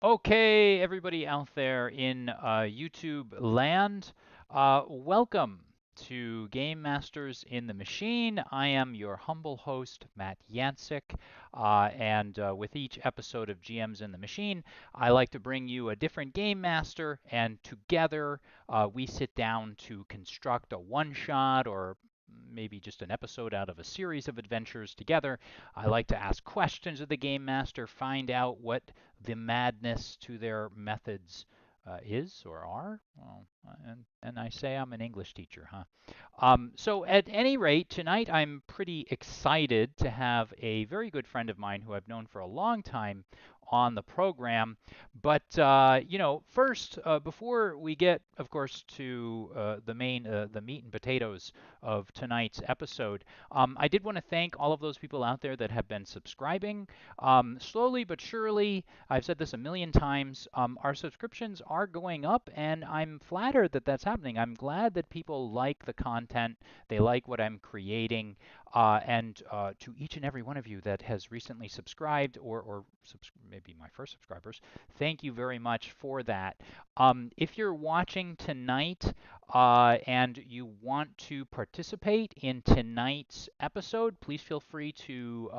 Okay, everybody out there in YouTube land, welcome to Game Masters in the Machine. I am your humble host, Matt Yancik, and with each episode of GMs in the Machine, I like to bring you a different Game Master, and together we sit down to construct a one-shot or maybe just an episode out of a series of adventures together. I like to ask questions of the Game Master, find out what the madness to their methods is or are. Well, and I say I'm an English teacher, huh? So at any rate, tonight I'm pretty excited to have a very good friend of mine who I've known for a long time on the program. But first, before we get, of course, to the meat and potatoes of tonight's episode, I did want to thank all of those people out there that have been subscribing. Slowly but surely, I've said this a million times, our subscriptions are going up, and I'm flattered that that's happening. I'm glad that people like the content, they like what I'm creating, and to each and every one of you that has recently subscribed or maybe my first subscribers, thank you very much for that. If you're watching tonight and you want to participate in tonight's episode, please feel free to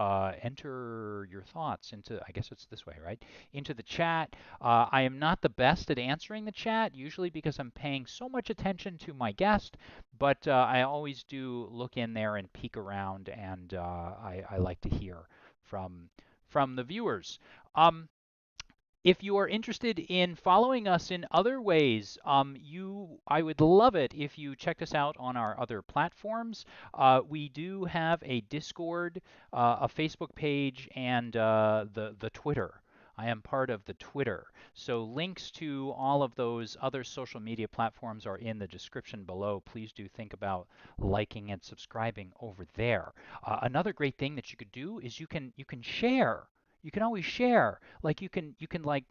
enter your thoughts into, I guess it's this way, right? Into the chat. I am not the best at answering the chat, usually because I'm paying so much attention to my guest, but I always do look in there and peek around, and I like to hear from the viewers. Um, if you are interested in following us in other ways, I would love it if you checked us out on our other platforms. We do have a Discord, a Facebook page, and the Twitter. I am part of the Twitter. So links to all of those other social media platforms are in the description below. Please do think about liking and subscribing over there. Another great thing that you could do is you can share. You can always share. Like you can like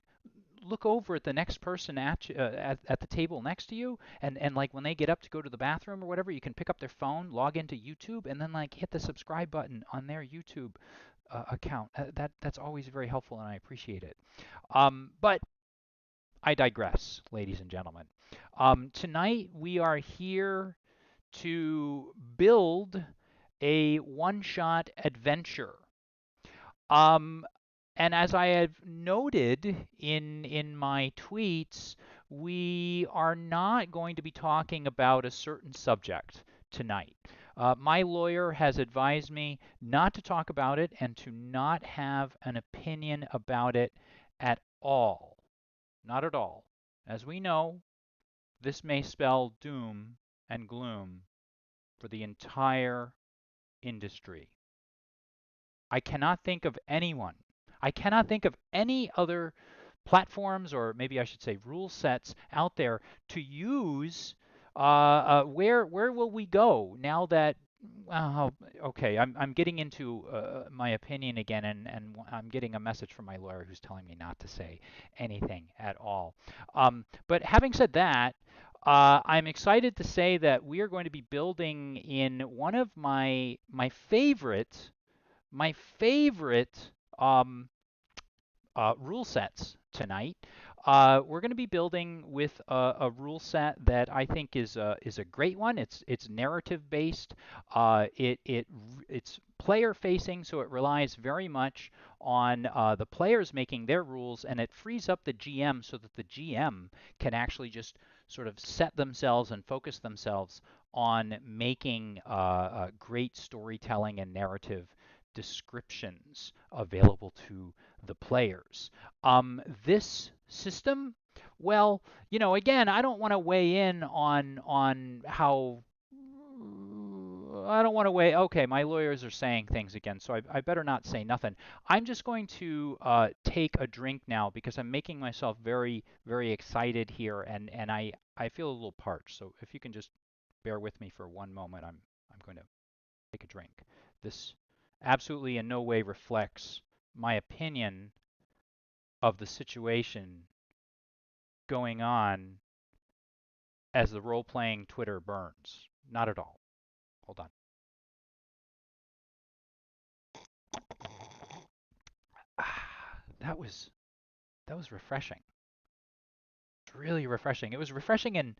look over at the next person at the table next to you, and like when they get up to go to the bathroom or whatever, you can pick up their phone, log into YouTube, and then like hit the subscribe button on their YouTube account. That's always very helpful, and I appreciate it. But I digress, ladies and gentlemen. Tonight we are here to build a one-shot adventure. Um, and as I have noted in my tweets, we are not going to be talking about a certain subject tonight. My lawyer has advised me not to talk about it and to not have an opinion about it at all. Not at all. As we know, this may spell doom and gloom for the entire industry. I cannot think of anyone. I cannot think of any other platforms, or maybe I should say rule sets out there to use. Where will we go now that? Okay, I'm getting into my opinion again, and I'm getting a message from my lawyer who's telling me not to say anything at all. But having said that, I'm excited to say that we are going to be building in one of my favorite um, rule sets tonight. We're going to be building with a rule set that I think is a great one. It's narrative based. It's player facing, so it relies very much on the players making their rules, and it frees up the GM so that the GM can actually just sort of set themselves and focus themselves on making great storytelling and narrative descriptions available to the players. This system, well, again, I don't want to weigh in on how. I don't want to weigh. Okay, my lawyers are saying things again, so I better not say nothing. I'm just going to take a drink now because I'm making myself very, very excited here, and I feel a little parched. So if you can just bear with me for one moment, I'm going to take a drink. This absolutely in no way reflects my opinion of the situation going on as the role playing Twitter burns. Not at all. Hold on. Ah, that was That was refreshing. It's really refreshing. It was refreshing in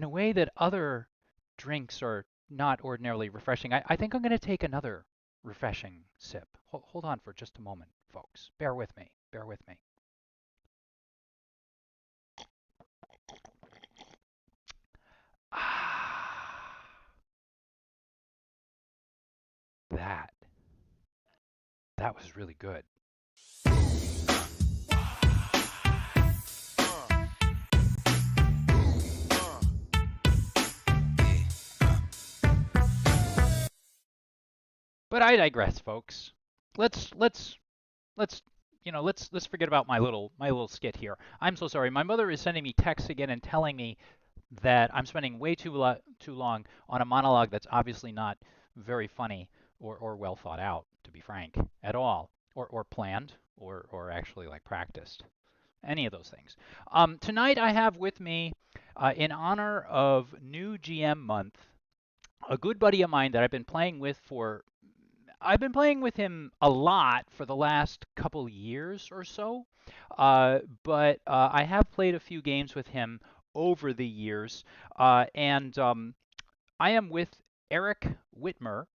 a way that other drinks are not ordinarily refreshing. I think I'm going to take another refreshing sip. Hold on for just a moment, folks. Bear with me. Bear with me. Ah, that that was really good. But I digress, folks. Let's let's let's forget about my little skit here. I'm so sorry. My mother is sending me texts again and telling me that I'm spending way too long on a monologue that's obviously not very funny or well thought out, to be frank, at all, or planned or actually like practiced. Any of those things. Tonight I have with me, in honor of New GM Month, a good buddy of mine that I've been playing with him a lot for the last couple years or so, but I have played a few games with him over the years, and I am with Eric Witmer,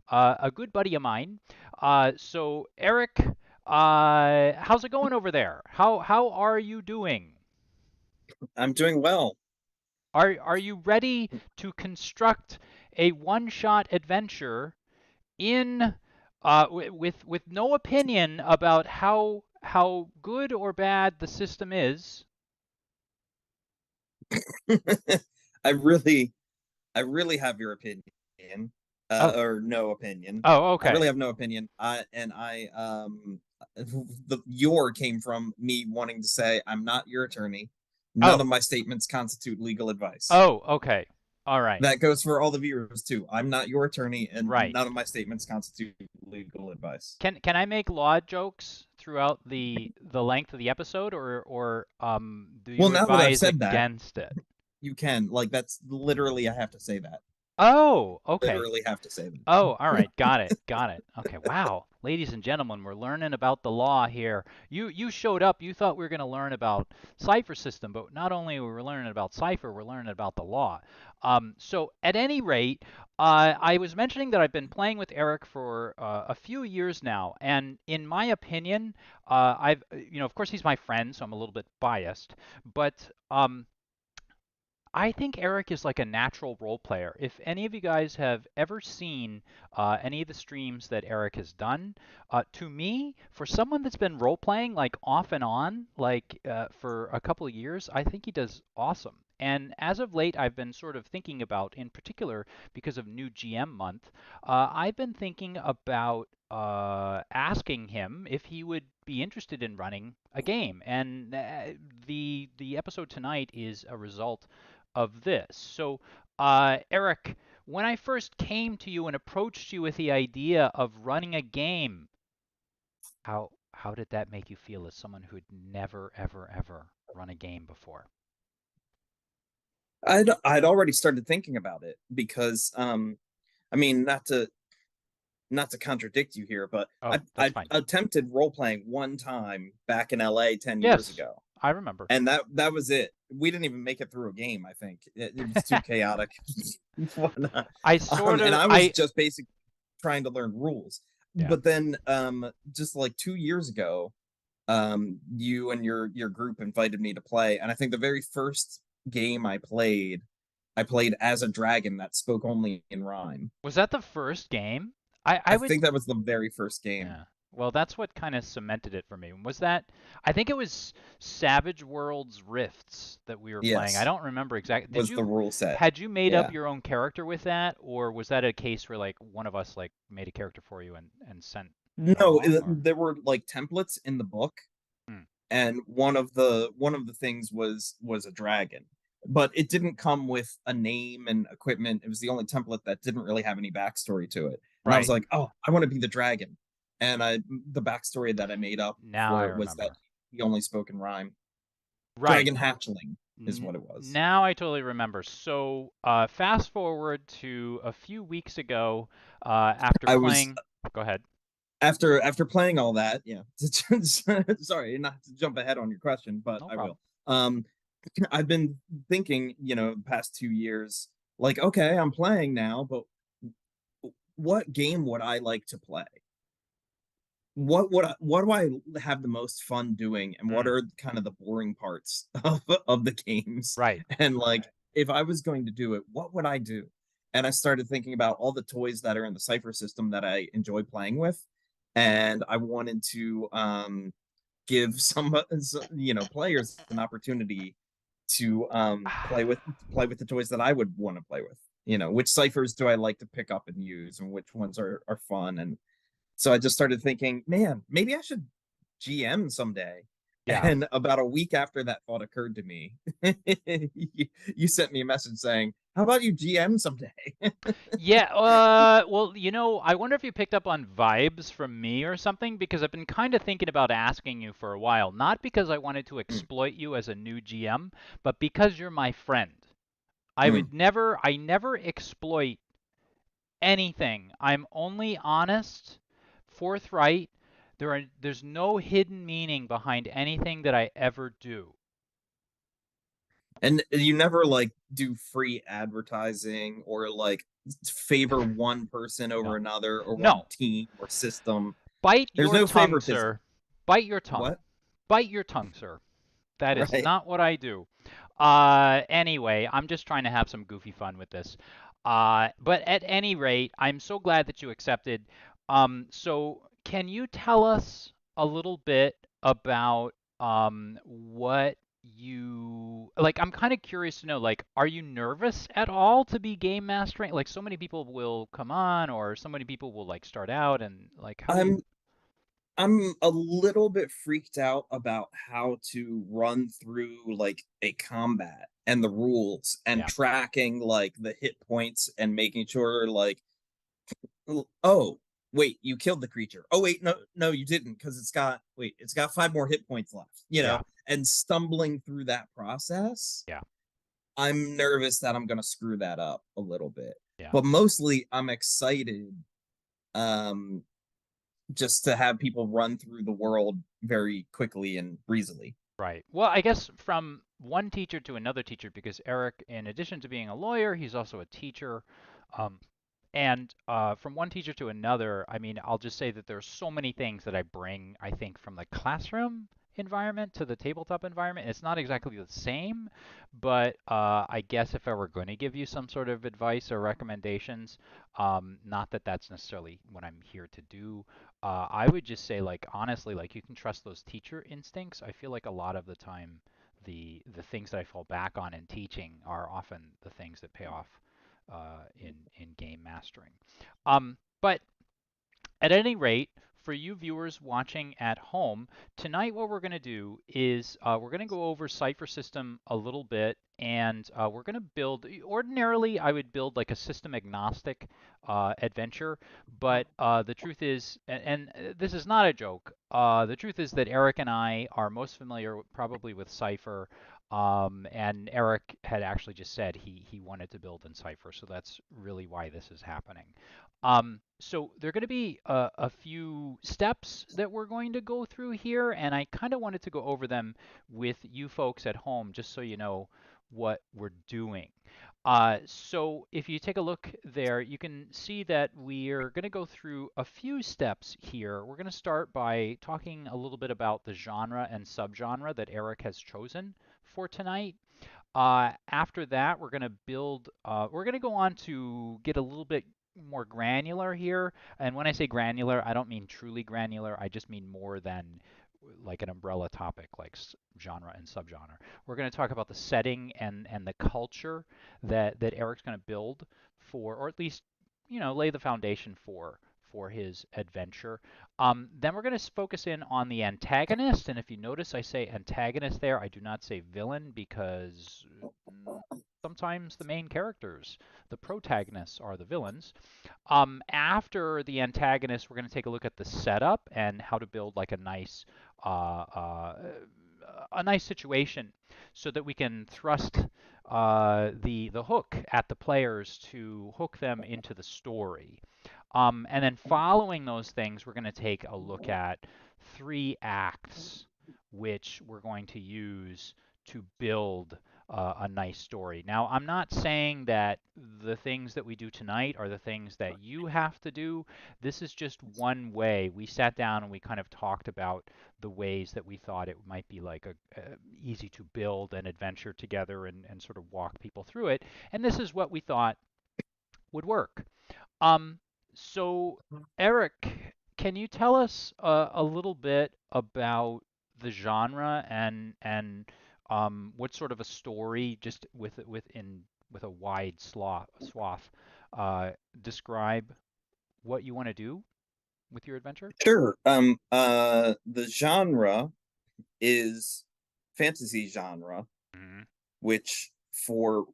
a good buddy of mine. So Eric, how's it going over there? How are you doing? I'm doing well. Are you ready to construct a one-shot adventure in with no opinion about how good or bad the system is? I really, I really have your opinion, Oh, or no opinion. oh, I really okay. have no opinion. The your came from me wanting to say I'm not your attorney. None Oh, of my statements constitute legal advice. oh, okay. All right. That goes for all the viewers too. I'm not your attorney, and Right. none of my statements constitute legal advice. Can I make law jokes throughout the length of the episode, or do Well, you now that I've advise said that, against it? you can like that's literally I have to say that. Oh, okay. Literally have to say Oh, all that. right. Got it. Got it. Okay. Wow. Ladies and gentlemen, we're learning about the law here. You showed up. You thought we were going to learn about Cypher System, but not only were we learning about Cypher, we're learning about the law. So at any rate, I was mentioning that I've been playing with Eric for a few years now, and in my opinion, of course, he's my friend, so I'm a little bit biased, but I think Eric is like a natural role player. If any of you guys have ever seen any of the streams that Eric has done, to me, for someone that's been role playing like off and on, like for a couple of years, I think he does awesome. And as of late, I've been sort of thinking about, in particular, because of New GM Month, I've been thinking about asking him if he would be interested in running a game. And the episode tonight is a result of this. So, Eric, when I first came to you and approached you with the idea of running a game, how did that make you feel as someone who had never ever ever run a game before? I'd already started thinking about it because I mean not to contradict you here, but Oh, that's I fine. attempted role playing one time back in LA 10 years Yes, ago. I remember. And that was it. We didn't even make it through a game, I think. It was too chaotic. Whatnot. I sort And of I was I just basically trying to learn rules. Yeah. But then just like 2 years ago, you and your group invited me to play. And I think the very first game I played as a dragon that spoke only in rhyme. Was that the first game? I I would think that was the very first game. Yeah. Well, that's what kind of cemented it for me. Was that I think it was Savage Worlds Rifts that we were playing. I Yes, don't remember exactly. was the rule set. Had you made up Yeah. your own character with that, or was that a case where like one of us like made a character for you and sent it No, along, or? there were like templates in the book, Hmm. and one of the things was a dragon, but it didn't come with a name and equipment. It was the only template that didn't really have any backstory to it. And I was Right. like, oh, I want to be the dragon. And I the backstory that I made up Now I for it was that remember. he only spoke in rhyme. Right. Dragon hatchling is what it was. Now I totally remember. So, fast forward to a few weeks ago, after I was playing. Go ahead. after playing all that, yeah. Sorry, not to jump ahead on your question, but No I problem. will. I've been thinking, the past 2 years, like, okay, I'm playing now, but what game would I like to play? What do I have the most fun doing, and what Mm, are kind of the boring parts of the games? right. And like, if I was going to do it, what would I do? And I started thinking about all the toys that are in the Cypher system that I enjoy playing with, and I wanted to give some players an opportunity to play with the toys that I would want to play with. Which ciphers do I like to pick up and use, and which ones are fun. And so I just started thinking, man, maybe I should GM someday. Yeah. And about a week after that thought occurred to me, you sent me a message saying, "How about you GM someday?" Yeah, well, I wonder if you picked up on vibes from me or something, because I've been kind of thinking about asking you for a while, not because I wanted to Mm, exploit you as a new GM, but because you're my friend. mm. I never exploit anything. I'm only honest, forthright. There's no hidden meaning behind anything that I ever do. And you never like do free advertising or like favor one person over No. another or one No. team or system. Bite There's your no tongue, favoritism. sir. Bite your tongue. What? Bite your tongue, sir. That is Right. not what I do. Anyway, I'm just trying to have some goofy fun with this. But at any rate, I'm so glad that you accepted. So can you tell us a little bit about what you like? I'm kind of curious to know, like, are you nervous at all to be game mastering? Like, so many people will come on, or so many people will like start out, and like, how do you? I'm I'm a little bit freaked out about how to run through like a combat and the rules and Yeah, tracking like the hit points and making sure like, oh, wait, you killed the creature. Oh wait, no you didn't, because it's got 5 more hit points left, yeah, and stumbling through that process. yeah, I'm nervous that I'm going to screw that up a little bit. yeah. But mostly I'm excited, um just to have people run through the world very quickly and breezily. Right. Well, I guess from one teacher to another teacher, because Eric, in addition to being a lawyer, he's also a teacher. Um, and from one teacher to another, I mean, I'll just say that there's so many things that I bring, I think, from the classroom environment to the tabletop environment. It's not exactly the same, but I guess if I were going to give you some sort of advice or recommendations, not that that's necessarily what I'm here to do, I would just say, like, honestly, like, you can trust those teacher instincts. I feel like a lot of the time, the things that I fall back on in teaching are often the things that pay off in game mastering. But at any rate, for you viewers watching at home, tonight what we're going to do is we're going to go over Cypher System a little bit, and we're going to build. Ordinarily, I would build like a system agnostic adventure, but the truth is, and this is not a joke, the truth is that Eric and I are most familiar probably with Cypher. And Eric had actually just said he wanted to build in Cypher, so that's really why this is happening. So there are going to be a few steps that we're going to go through here, and I kind of wanted to go over them with you folks at home just so you know what we're doing. So if you take a look there, you can see that we're going to go through a few steps here. We're going to start by talking a little bit about the genre and subgenre that Eric has chosen for tonight. After that, we're going to build, we're going to go on to get a little bit more granular here. And when I say granular, I don't mean truly granular. I just mean more than like an umbrella topic like genre and subgenre. We're going to talk about the setting and the culture that Eric's going to build for, or at least, lay the foundation for his adventure. Then we're going to focus in on the antagonist, and if you notice, I say antagonist there. I do not say villain because sometimes the main characters, the protagonists, are the villains. After the antagonist, we're going to take a look at the setup and how to build like uh, uh, a nice situation so that we can thrust the hook at the players to hook them into the story. And then following those things, we're going to take a look at 3 acts, which we're going to use to build a nice story. Now, I'm not saying that the things that we do tonight are the things that you have to do. This is just one way. We sat down and we kind of talked about the ways that we thought it might be like a easy to build an adventure together and sort of walk people through it. And this is what we thought would work. Um, so Eric, can you tell us a little bit about the genre and what sort of a story, just with a wide swath, uh, describe what you want to do with your adventure? Sure. The genre is fantasy genre, Hmm. which for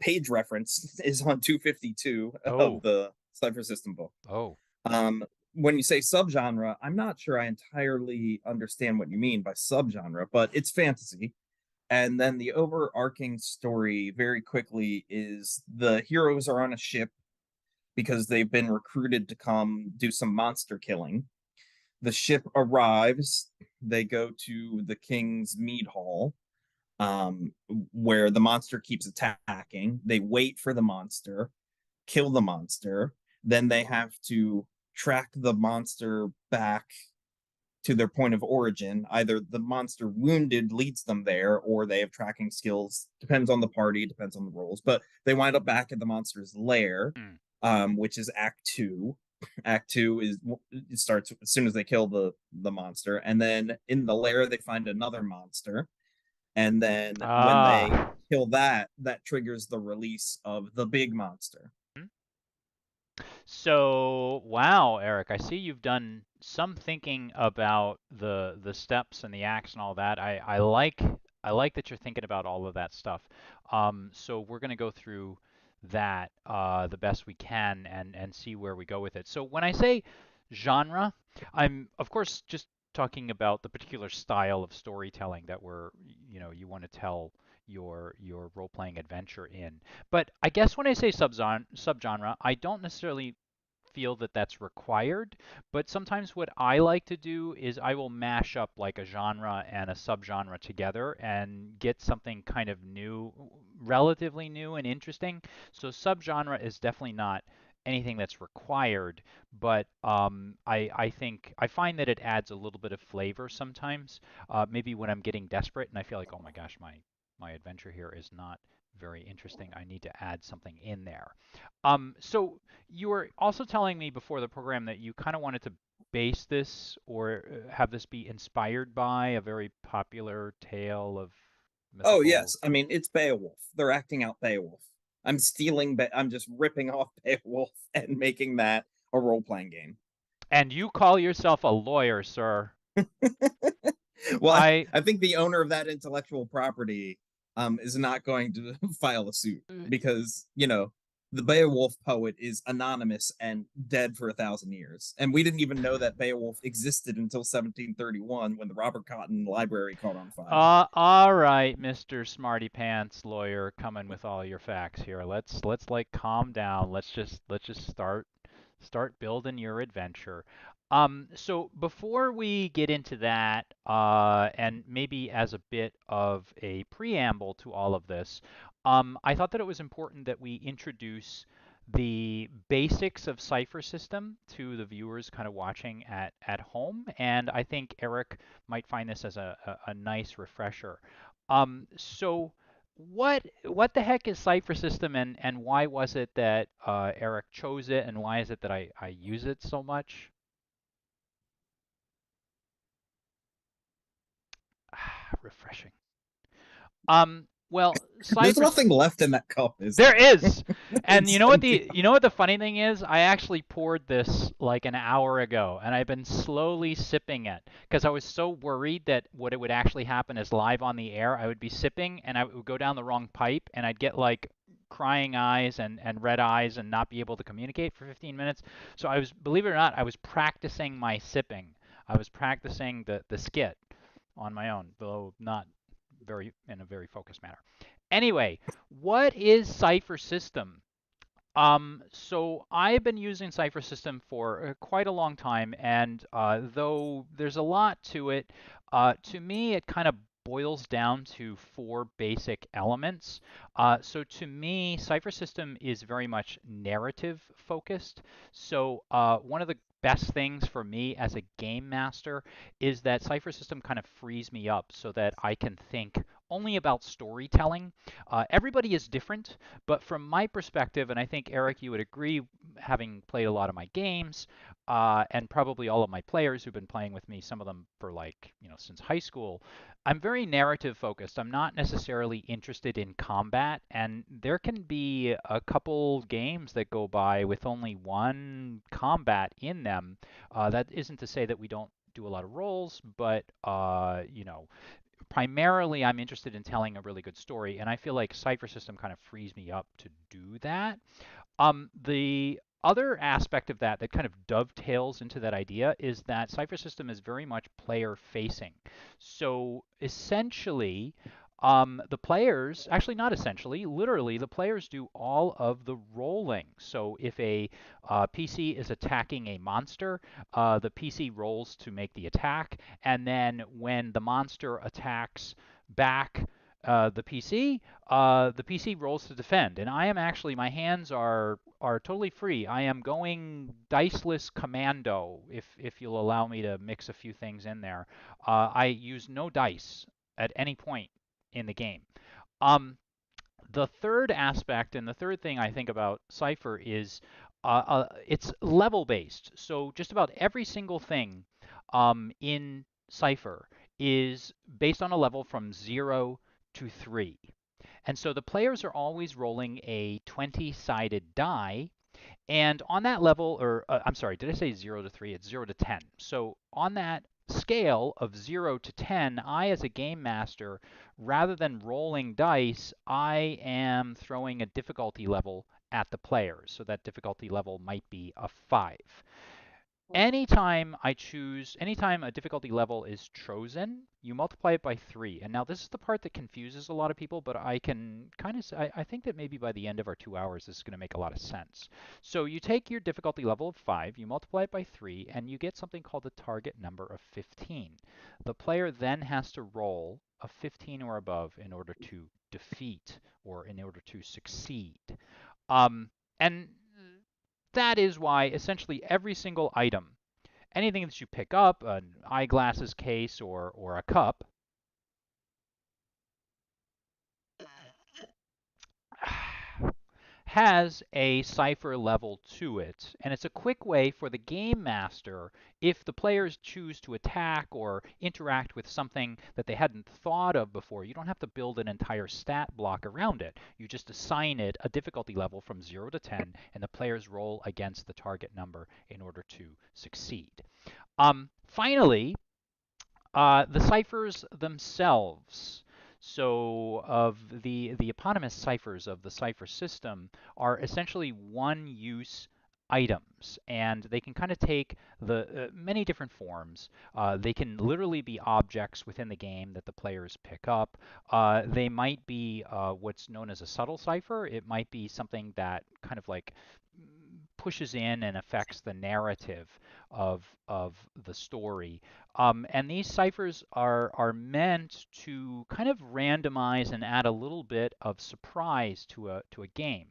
page reference is on 252 of Oh, the Cypher System book. oh. Um, when you say subgenre, I'm not sure I entirely understand what you mean by subgenre, but it's fantasy. And then the overarching story very quickly is the heroes are on a ship because they've been recruited to come do some monster killing. The ship arrives, they go to the king's mead hall, where the monster keeps attacking. They wait for the monster, kill the monster, then they have to track the monster back to their point of origin. Either the monster wounded leads them there, or they have tracking skills. Depends on the party, depends on the roles. But they wind up back at the monster's lair, Mm. which is Act Two. Act Two is it starts as soon as they kill the monster, and then in the lair they find another monster, and then when they Ah. kill that, that triggers the release of the big monster. So, wow, Eric, I see you've done some thinking about the steps and the acts and all that. I like that you're thinking about all of that stuff. So we're going to go through that the best we can and see where we go with it. So when I say genre, I'm of course just talking about the particular style of storytelling that you want to tell your role-playing adventure in. But I guess when I say subgenre, I don't necessarily feel that that's required, but sometimes what I like to do is I will mash up like a genre and a subgenre together and get something kind of new, relatively new and interesting. So subgenre is definitely not anything that's required, but I think I find that it adds a little bit of flavor sometimes. Maybe when I'm getting desperate and I feel like, oh my gosh, my adventure here is not very interesting. I need to add something in there. So you were also telling me before the program that you kind of wanted to base this or have this be inspired by a very popular tale of Oh mythical. yes, I mean it's Beowulf. They're acting out Beowulf. I'm stealing. I'm just ripping off Beowulf and making that a role playing game. And you call yourself a lawyer, sir. Well, I. I think the owner of that intellectual property is not going to file a suit because the Beowulf poet is anonymous and dead for 1,000 years, and we didn't even know that Beowulf existed until 1731 when the Robert Cotton Library caught on fire. All right, Mr. Smarty Pants lawyer, coming with all your facts here. Let's like calm down. Let's just start building your adventure. So before we get into that, and maybe as a bit of a preamble to all of this, I thought that it was important that we introduce the basics of Cypher System to the viewers kind of watching at home. And I think Eric might find this as a nice refresher. So what the heck is Cypher System and why was it that Eric chose it and why is it that I use it so much? Refreshing. Well, There's Cypher nothing left in that cup, is There there? is. And It's empty. you know what the funny thing is? I actually poured this like an hour ago and I've been slowly sipping it because I was so worried that what it would actually happen is live on the air. I would be sipping and I would go down the wrong pipe and I'd get like crying eyes and red eyes and not be able to communicate for 15 minutes. So I was, believe it or not, I was practicing my sipping. I was practicing the skit on my own, though not very in a very focused manner. Anyway, what is Cypher System? So I've been using Cypher System for quite a long time, and though there's a lot to it, to me it kind of boils down to four basic elements. So to me, Cypher System is very much narrative focused. So one of the best things for me as a game master is that Cypher System kind of frees me up so that I can think only about storytelling. Everybody is different. But from my perspective, and I think Eric, you would agree, having played a lot of my games, and probably all of my players who've been playing with me, some of them for like, since high school, I'm very narrative focused. I'm not necessarily interested in combat, and there can be a couple games that go by with only one combat in them. That isn't to say that we don't do a lot of rolls, but primarily I'm interested in telling a really good story, and I feel like Cypher System kind of frees me up to do that. The other aspect of that that kind of dovetails into that idea is that Cypher System is very much player facing. So essentially, the players, actually not essentially, literally, the players do all of the rolling. So if a PC is attacking a monster, the PC rolls to make the attack, and then when the monster attacks back the PC rolls to defend, and I am actually my hands are totally free. I am going diceless commando, if you'll allow me to mix a few things in there. I use no dice at any point in the game. Um, the third aspect and the third thing I think about Cypher is it's level based. So just about every single thing in Cypher is based on a level from 0 to 3. And so the players are always rolling a 20-sided die, and on that level, or I'm sorry, did I say 0 to 3? It's 0 to 10. So on that scale of 0 to 10, I, as a game master, rather than rolling dice, I am throwing a difficulty level at the players. So that difficulty level might be a 5. Anytime a difficulty level is chosen, you multiply it by 3. And now this is the part that confuses a lot of people, but I can kind of, I think that maybe by the end of our 2 hours, this is going to make a lot of sense. So you take your difficulty level of 5, you multiply it by 3, and you get something called the target number of 15. The player then has to roll a 15 or above in order to defeat or in order to succeed. And that is why essentially every single item, anything that you pick up, an eyeglasses case or a cup, has a cipher level to it. And it's a quick way for the game master, if the players choose to attack or interact with something that they hadn't thought of before, you don't have to build an entire stat block around it. You just assign it a difficulty level from 0 to 10, and the players roll against the target number in order to succeed. Finally, the ciphers themselves, so of the eponymous ciphers of the cipher system, are essentially one-use items, and they can kind of take the many different forms. They can literally be objects within the game that the players pick up. They might be what's known as a subtle cipher. It might be something that kind of like pushes in and affects the narrative of the story. And these ciphers are meant to kind of randomize and add a little bit of surprise to a game.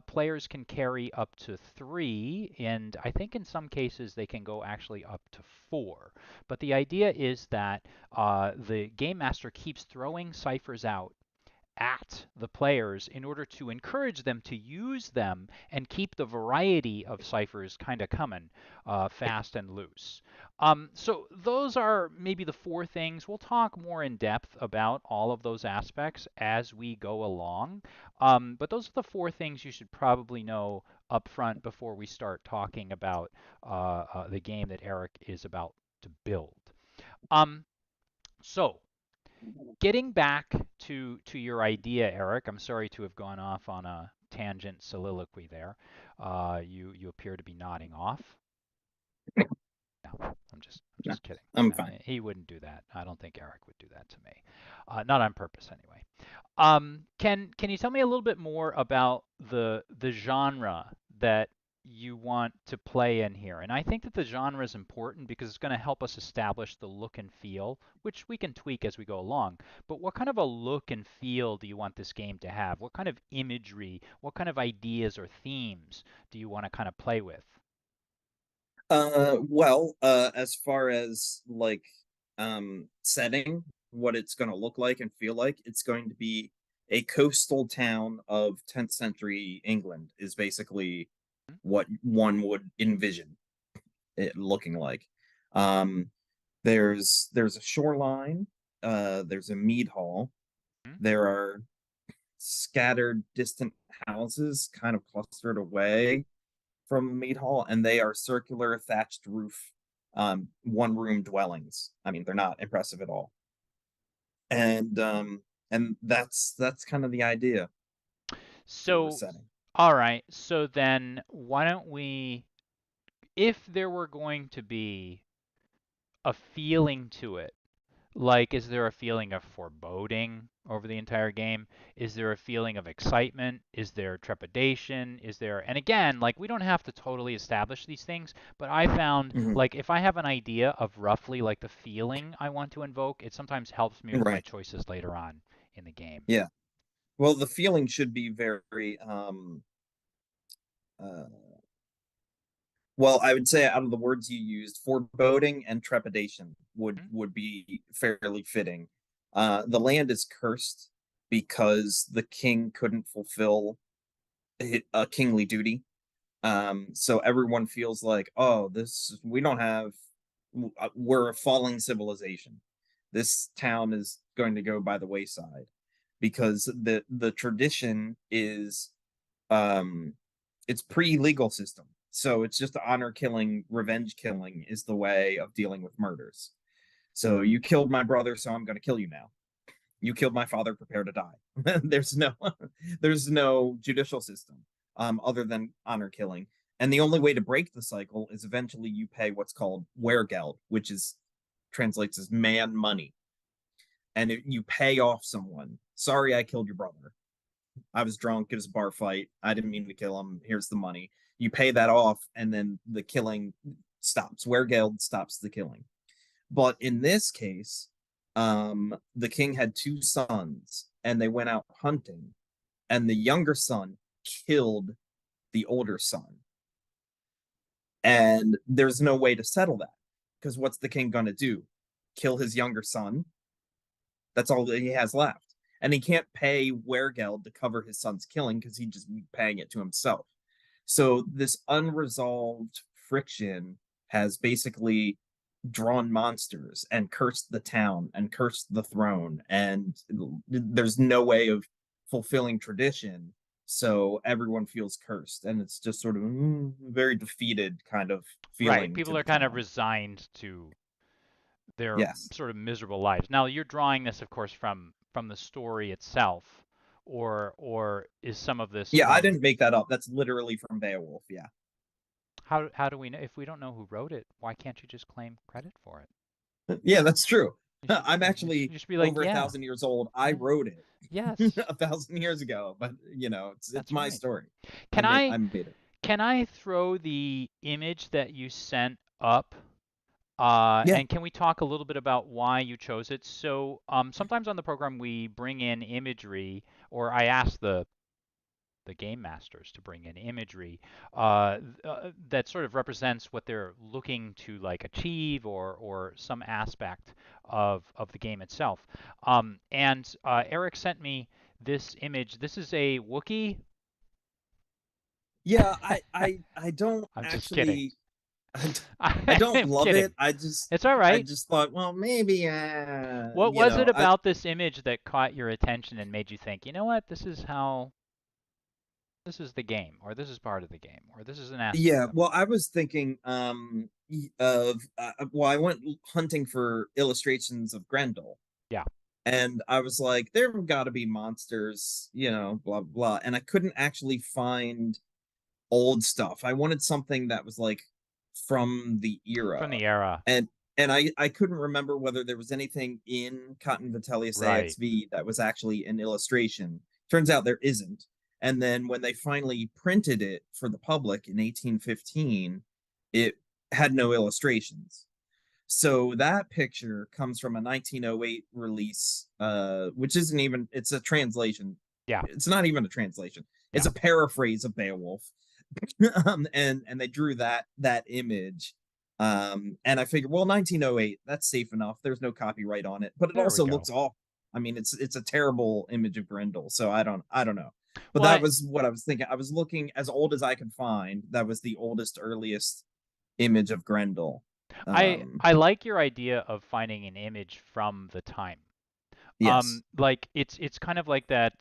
Players can carry up to 3, and I think in some cases they can go actually up to 4. But the idea is that the game master keeps throwing ciphers out at the players in order to encourage them to use them and keep the variety of ciphers kind of coming fast and loose. So those are maybe the four things. We'll talk more in depth about all of those aspects as we go along. But those are the four things you should probably know up front before we start talking about the game that Eric is about to build. Um, so getting back to your idea, Eric, I'm sorry to have gone off on a tangent soliloquy there. You appear to be nodding off. No, I'm just No, just kidding. I'm fine. He wouldn't do that. I don't think Eric would do that to me. Not on purpose, anyway. Can you tell me a little bit more about the genre that you want to play in here? And I think that the genre is important because it's going to help us establish the look and feel, which we can tweak as we go along. But what kind of a look and feel do you want this game to have? What kind of imagery, what kind of ideas or themes do you want to kind of play with? Well, as far as like setting, what it's going to look like and feel like, it's going to be a coastal town of 10th century England is basically what one would envision it looking like. Um, there's a shoreline, there's a mead hall, Hmm? there are scattered distant houses kind of clustered away from the mead hall, and they are circular thatched roof, one room dwellings. I mean, they're not impressive at all. And that's kind of the idea for the So, setting. all right. So then why don't we, if there were going to be a feeling to it, like, is there a feeling of foreboding over the entire game? Is there a feeling of excitement? Is there trepidation? Is there, and again, like, we don't have to totally establish these things, but I found, Mhm. like, if I have an idea of roughly, like, the feeling I want to invoke, it sometimes helps me with my Right. choices later on in the game. Yeah. Well, the feeling should be very uh well, I would say out of the words you used, foreboding and trepidation Hmm? would be fairly fitting. The land is cursed because the king couldn't fulfill a kingly duty. So everyone feels like, oh, this we don't have, we're a falling civilization. This town is going to go by the wayside because the tradition is, um it's pre-legal system. So it's just honor killing, revenge killing is the way of dealing with murders. So you killed my brother, so I'm going to kill you now. You killed my father, prepare to die. There's no judicial system other than honor killing. And the only way to break the cycle is eventually you pay what's called weregeld, which is translates as man money. And you pay off someone. Sorry, I killed your brother. I was drunk. It was a bar fight. I didn't mean to kill him. Here's the money. You pay that off, and then the killing stops. Weregeld stops the killing. But in this case, the king had two sons, and they went out hunting, and the younger son killed the older son, and there's no way to settle that because what's the king gonna do? Kill his younger son? That's all that he has left, and he can't pay Weregeld to cover his son's killing because he'd just be paying it to himself. So this unresolved friction has basically drawn monsters and cursed the town and cursed the throne, and there's no way of fulfilling tradition, so everyone feels cursed, and it's just sort of very defeated kind of Right. feeling to People the are kind of town. resigned to their Yes. sort of miserable lives. Now, you're drawing this, of course, from the story itself, or is some of this Yeah, I from didn't make that up. That's literally from Beowulf. Yeah. how do we know if we don't know who wrote it? Why can't you just claim credit for it? Yeah, that's true. You should I'm actually you should be like, over a yeah, thousand years old. I yeah, wrote it yes, 1,000 years ago, but it's that's my right. story. I Can made I I made it. can I throw the image that you sent up? Yeah, And can we talk a little bit about why you chose it? So sometimes on the program we bring in imagery, or I ask the game masters to bring in imagery that sort of represents what they're looking to like achieve or some aspect of the game itself. And Eric sent me this image. This is a Wookiee. yeah. I don't I'm just kidding. actually. I don't I'm love it. kidding. I just It's all I right. just thought, well, maybe What was it about this image that caught your attention and made you think, you know what, this is the game, or this is part of the game, or this is an aspect yeah. of it? Well, I was thinking of well, I went hunting for illustrations of Grendel, Yeah. and I was like, there have got to be monsters, blah blah, and I couldn't actually find old stuff. I wanted something that was like from the From era. the era. And and I couldn't remember whether there was anything in Cotton Vitellius Right. AXV that was actually an illustration. Turns out there isn't. And then when they finally printed it for the public in 1815, it had no illustrations. So that picture comes from a 1908 release, which isn't even, it's a translation. Yeah. It's not even a translation. Yeah. It's a paraphrase of Beowulf. And they drew that image. And I figured, well, 1908, that's safe enough. There's no copyright on it, but it There we also go. looks off. I mean, it's a terrible image of Grendel, so I don't know. But Well, that was what I was thinking. I was looking as old as I could find. That was the oldest, earliest image of Grendel. I like your idea of finding an image from the time. Yes. Like it's kind of like that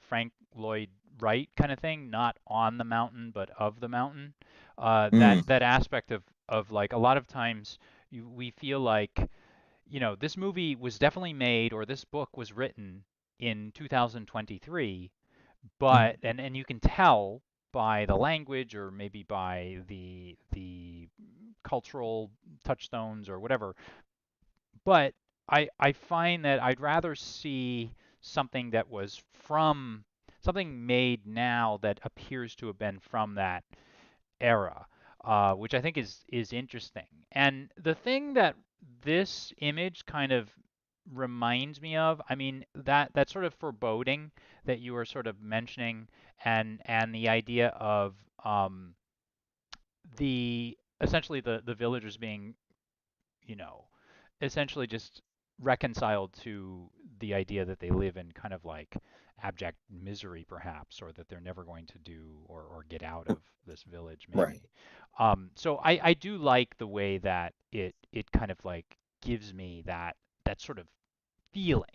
Frank Lloyd Wright kind of thing, not on the mountain but of the mountain. Mm, That aspect of like a lot of times we feel like, this movie was definitely made or this book was written in 2023, mhm. but and you can tell by the language or maybe by the cultural touchstones or whatever. But I find that I'd rather see something that was from something made now that appears to have been from that era, which I think is interesting. And the thing that this image kind of reminds me of, I mean, that sort of foreboding that you were sort of mentioning, and the idea of the essentially the villagers being, you know, essentially just reconciled to the idea that they live in kind of like abject misery, perhaps, or that they're never going to do or get out of this village, Right. maybe. So I do like the way that it kind of like gives me that sort of feeling.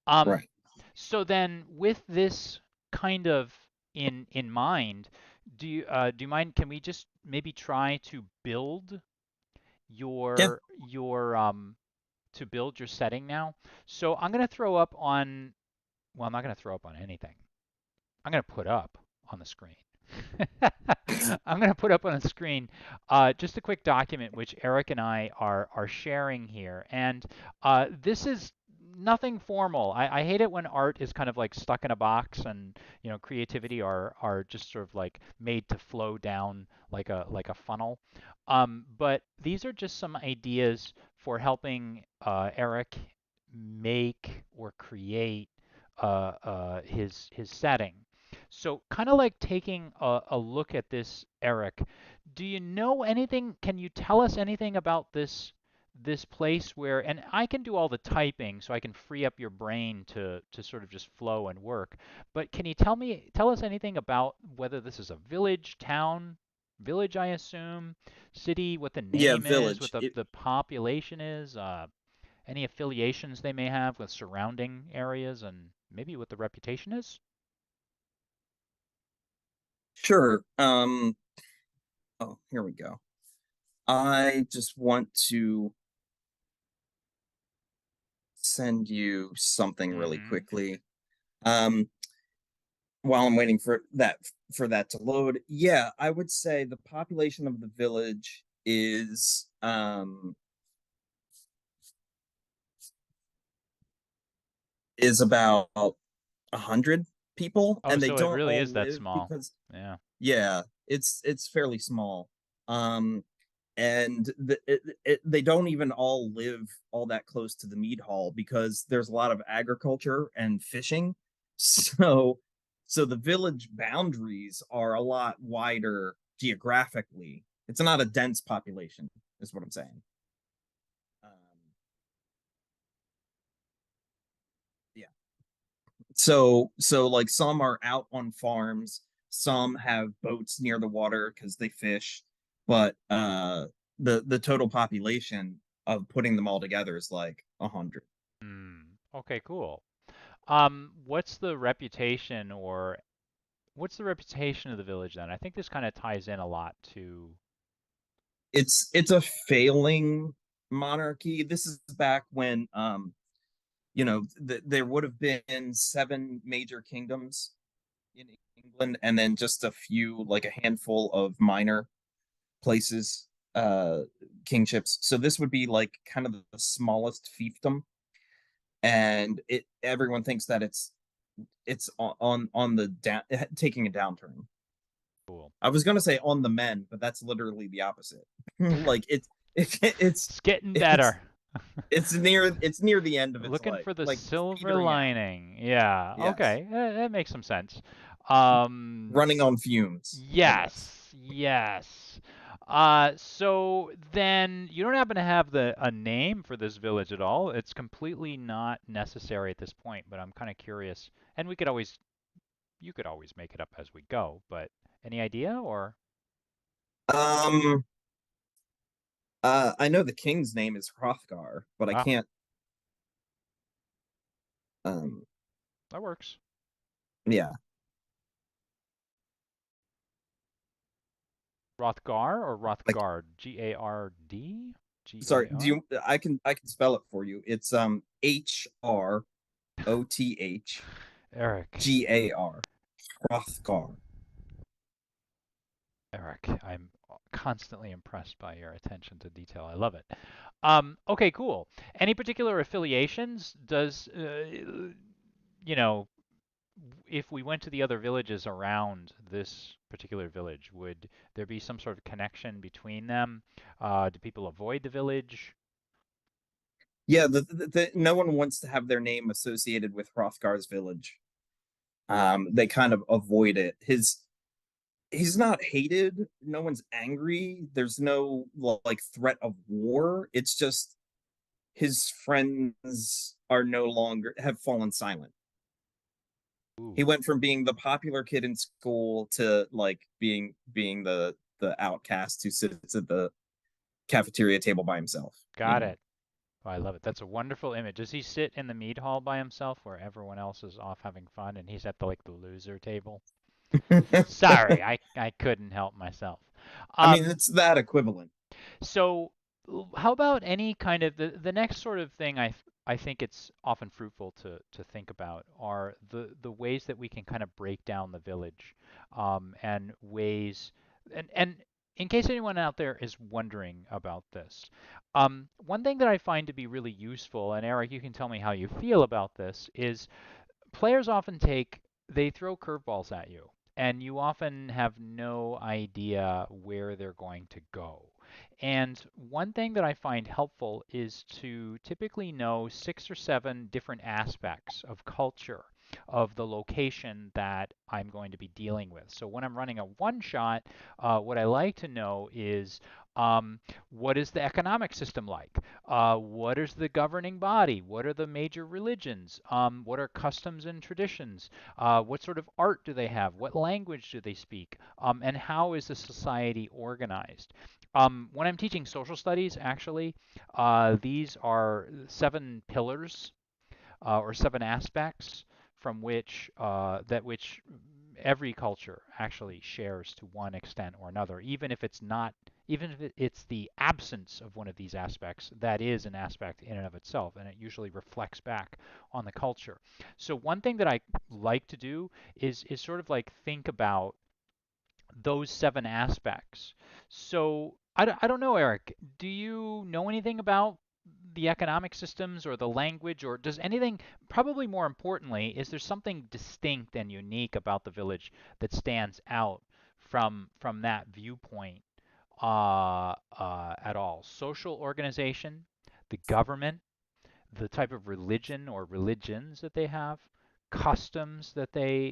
Um, Right. so then, with this kind of in mind, do you mind? Can we just maybe try to build Yeah. your to build your setting now? So I'm gonna throw up on. Well, I'm not gonna throw up on anything. I'm gonna put up on the screen. I'm going to put up on the screen just a quick document which Eric and I are sharing here, and this is nothing formal. I hate it when art is kind of like stuck in a box, and creativity are just sort of like made to flow down like a funnel. But these are just some ideas for helping Eric make or create his setting. So, kind of like taking a look at this, Eric, do you know anything? Can you tell us anything about this place where, and I can do all the typing so I can free up your brain to sort of just flow and work. But can you tell us anything about whether this is a village, town, village, I assume, city, what the Yeah, name is, what village. the population is, any affiliations they may have with surrounding areas, and maybe what the reputation is? Sure. Oh, here we go. I just want to send you something really Mm-hmm. quickly. Um, while I'm waiting for that to load. Yeah, I would say the population of the village is about 100 people, Oh, and they so it don't really all is that live small. because Yeah. yeah, it's fairly small. Um, and they don't even all live all that close to the mead hall because there's a lot of agriculture and fishing. So the village boundaries are a lot wider geographically. It's not a dense population, is what I'm saying. Yeah. So like some are out on farms, some have boats near the water because they fish, but the total population of putting them all together is like 100. Okay, cool. What's the reputation or what's the reputation of the village then? I think this kind of ties in a lot to. It's a failing monarchy. This is back when there would have been seven major kingdoms in England, and then just a few, like a handful of minor places. uh kingships. So this would be like kind of the smallest fiefdom, and it everyone thinks that it's on the down taking a downturn. Cool. I was gonna say on the men, but that's literally the opposite. Like it's It's getting it's better. it's near the end of its Looking life, for the like silver petering out. lining. Yeah. Yes, Okay. That makes some sense. Um, running on fumes, I guess. yes. Yes. So then you don't happen to have a name for this village at all. It's completely not necessary at this point, but I'm kind of curious. And you could always make it up as we go, but any idea or? Um, I know the king's name is Hrothgar, but I Ah, can't. Um, that works. yeah, Rothgar or like Rothgard? Gard? sorry. Do Gar? you? I can spell it for you. It's Eric. Hrothgar. Hrothgar. Eric, I'm constantly impressed by your attention to detail. I love it. Okay, cool. Any particular affiliations? You know, if we went to the other villages around this particular village, would there be some sort of connection between them? Do people avoid the village? Yeah, no one wants to have their name associated with Hrothgar's village. They kind of avoid it. He's not hated. No one's angry. There's no like threat of war. It's just his friends are no longer have fallen silent. He Ooh, went from being the popular kid in school to like being the outcast who sits at the cafeteria table by himself, you got know. it. Oh, I love it. That's a wonderful image. Does he sit in the mead hall by himself where everyone else is off having fun and he's at the loser table? Sorry, I couldn't help myself. I mean, Um, it's that equivalent. so how about any kind of the next sort of thing I think it's often fruitful to think about are the ways that we can kind of break down the village, and ways and in case anyone out there is wondering about this, one thing that I find to be really useful, and Eric, you can tell me how you feel about this, is players often they throw curveballs at you, and you often have no idea where they're going to go. And one thing that I find helpful is to typically know 6 or 7 different aspects of culture of the location that I'm going to be dealing with. So when I'm running a one shot, what I like to know is, um, what is the economic system like? What is the governing body? What are the major religions? What are customs and traditions? What sort of art do they have? What language do they speak? And how is the society organized? When I'm teaching social studies, actually, these are 7 pillars, or 7 aspects from which every culture actually shares to one extent or another, even if it's the absence of one of these aspects, that is an aspect in and of itself, and it usually reflects back on the culture. So one thing that I like to do is sort of like think about those 7 aspects. So I don't know, Eric. Do you know anything about the economic systems or the language, or does anything, probably more importantly, is there something distinct and unique about the village that stands out from that viewpoint at all? Social organization, the government, the type of religion or religions that they have, customs that they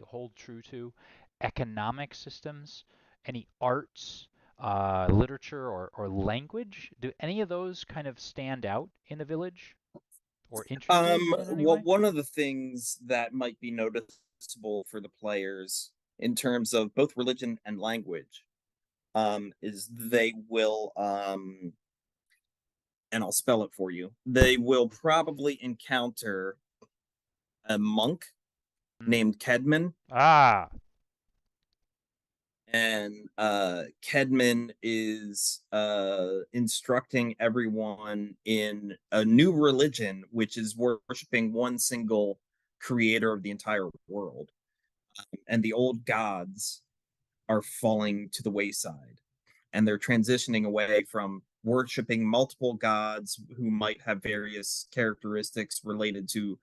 hold true to, economic systems, any arts, literature, or language. Do any of those kind of stand out in the village or interest you in any Well, way? one of the things that might be noticeable for the players in terms of both religion and language, is they will, and I'll spell it for you. They will probably encounter a monk Hmm. named Kedman, Ah, and Kedman is instructing everyone in a new religion, which is worshiping one single creator of the entire world. And the old gods are falling to the wayside, and they're transitioning away from worshiping multiple gods who might have various characteristics related to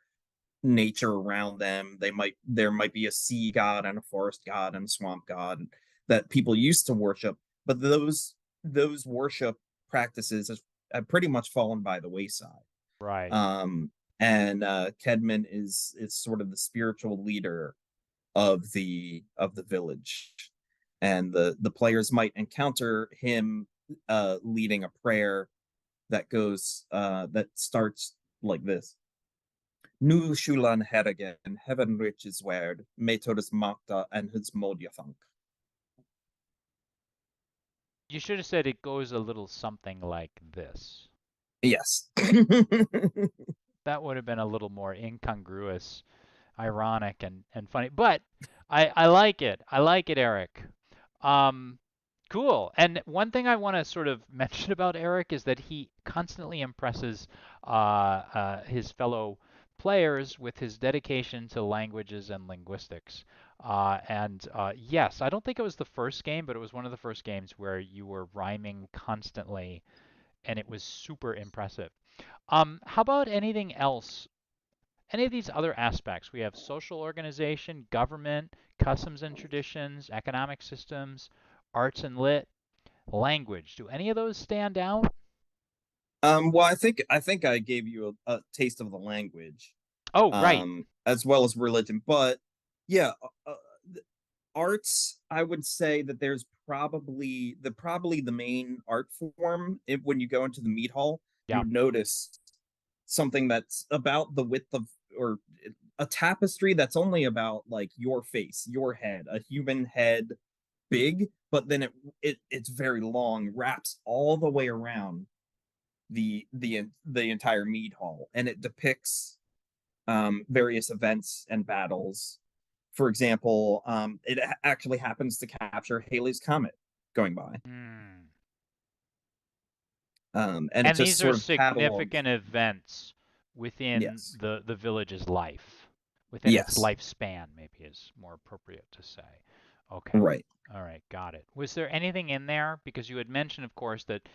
nature around them. There might be a sea god and a forest god and a swamp god that people used to worship, but those worship practices have pretty much fallen by the wayside. Right. And Kedman is sort of the spiritual leader of the village, and the players might encounter him leading a prayer that starts like this: Nu Shulan Herrigen, heaven rich is word, Methodus Magda and his Modjathunk. You should have said it goes a little something like this. Yes. That would have been a little more incongruous, ironic, and funny. But I like it. I like it, Eric. Um, cool. And one thing I want to sort of mention about Eric is that he constantly impresses his fellow players with his dedication to languages and linguistics. Yes, I don't think it was the first game, but it was one of the first games where you were rhyming constantly, and it was super impressive. How about anything else? Any of these other aspects? We have social organization, government, customs and traditions, economic systems, arts and lit, language. Do any of those stand out? Well, I think I gave you a taste of the language, Oh, right. as well as religion. But yeah, arts, I would say that there's probably the main art form. When you go into the meat hall, you Yeah. would notice something that's about the width of, or a tapestry that's only about like your face, your head, a human head big, but then it's very long, wraps all the way around the entire mead hall, and it depicts various events and battles. For example, it actually happens to capture Halley's Comet going by. Hmm. And it And just these are sort of catalogs. significant events within Yes. the village's life, within its Yes. lifespan, maybe is more appropriate to say. Okay. Right. All right, got it. Was there anything in there? Because you had mentioned, of course, that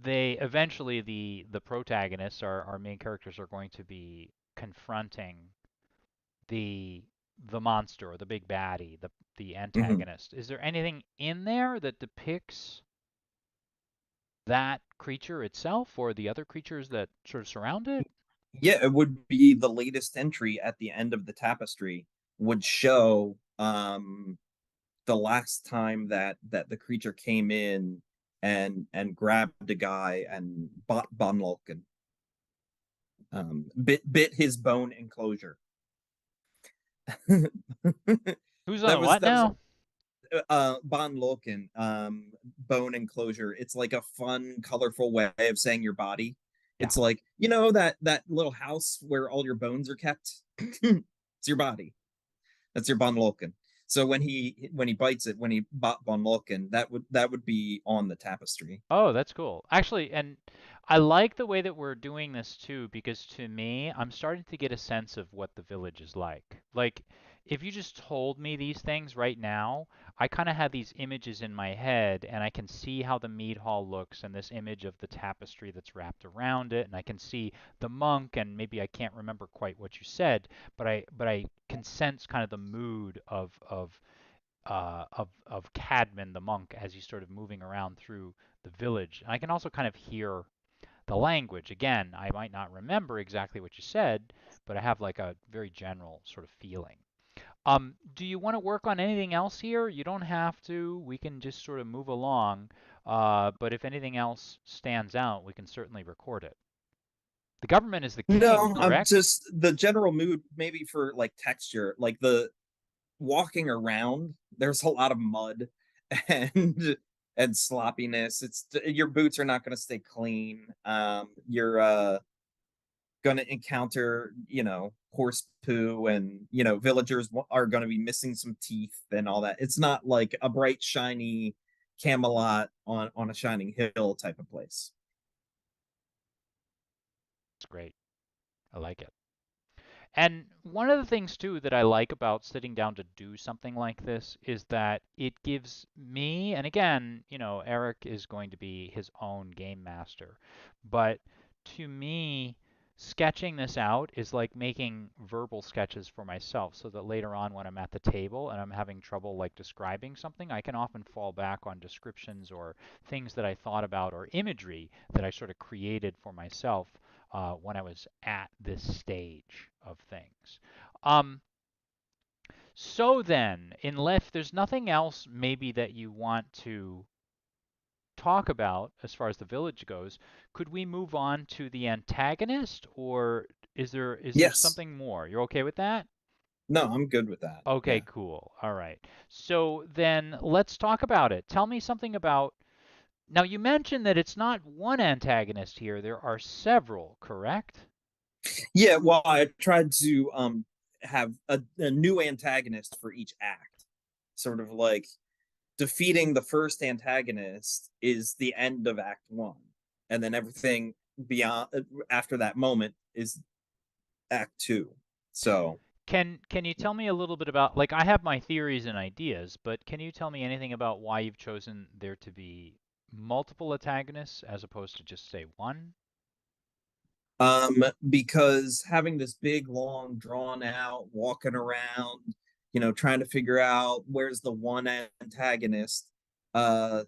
they eventually the protagonists, our main characters, are going to be confronting the the monster or the big baddie, the Mm-hmm. antagonist. Is there anything in there that depicts that creature itself or the other creatures that sort of surround it? Yeah, it would be the latest entry at the end of the tapestry would show the last time that the creature came in and grabbed a guy and bought Bunlock and bit his bone enclosure. Who's on what That was now? Bon Loken, bone enclosure. It's like a fun, colorful way of saying your body. Yeah. It's like, that little house where all your bones are kept. It's your body. That's your Bon Loken. So when he bites it, when he bought Bon Loken, that would be on the tapestry. Oh, that's cool. Actually, and I like the way that we're doing this too, because to me, I'm starting to get a sense of what the village is like. Like, if you just told me these things right now, I kind of had these images in my head, and I can see how the mead hall looks, and this image of the tapestry that's wrapped around it, and I can see the monk, and maybe I can't remember quite what you said, but I can sense kind of the mood of Cadman the monk as he's sort of moving around through the village. And I can also kind of hear the language. Again, I might not remember exactly what you said, but I have like a very general sort of feeling. Do you want to work on anything else here? You don't have to. We can just sort of move along. But if anything else stands out, we can certainly record it. The government is the king, No, I'm correct? just the general mood, maybe for like texture, like the walking around, there's a lot of mud and and sloppiness. It's your boots are not going to stay clean. You're going to encounter, horse poo, and villagers are going to be missing some teeth and all that. It's not like a bright shiny Camelot on a shining hill type of place. It's great. I like it. And one of the things too that I like about sitting down to do something like this is that it gives me, and again, Eric is going to be his own game master, but to me, sketching this out is like making verbal sketches for myself so that later on when I'm at the table and I'm having trouble like describing something, I can often fall back on descriptions or things that I thought about or imagery that I sort of created for myself when I was at this stage of things. Um, so then, unless there's nothing else maybe that you want to talk about as far as the village goes, could we move on to the antagonist, or is there Yes. something more? You're okay with that? No, I'm good with that. Okay, Yeah. cool. All right. So then let's talk about it. Tell me something about. Now you mentioned that it's not one antagonist here. There are several, correct? Yeah, well, I tried to have a new antagonist for each act. Sort of like defeating the first antagonist is the end of Act One, and then everything beyond after that moment is Act Two. So, Can you tell me a little bit about, like, I have my theories and ideas, but can you tell me anything about why you've chosen there to be multiple antagonists as opposed to just say one? because having this big, long, drawn out, walking around, trying to figure out where's the one antagonist, uh,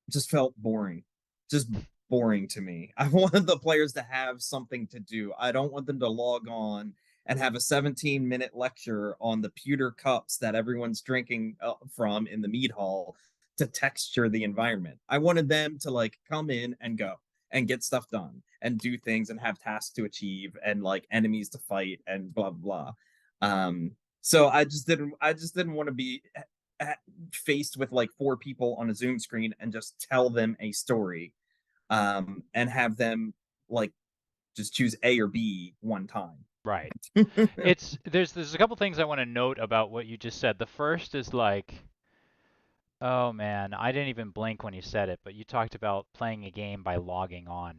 just felt boring. Just boring to me. I wanted the players to have something to do. I don't want them to log on and have a 17-minute lecture on the pewter cups that everyone's drinking from in the mead hall to texture the environment. I wanted them to like come in and go and get stuff done and do things and have tasks to achieve and like enemies to fight and blah blah blah. So I just didn't want to be faced with like four people on a Zoom screen and just tell them a story, and have them like just choose A or B one time. Right. There's a couple things I want to note about what you just said. The first is like, oh man, I didn't even blink when you said it, but you talked about playing a game by logging on.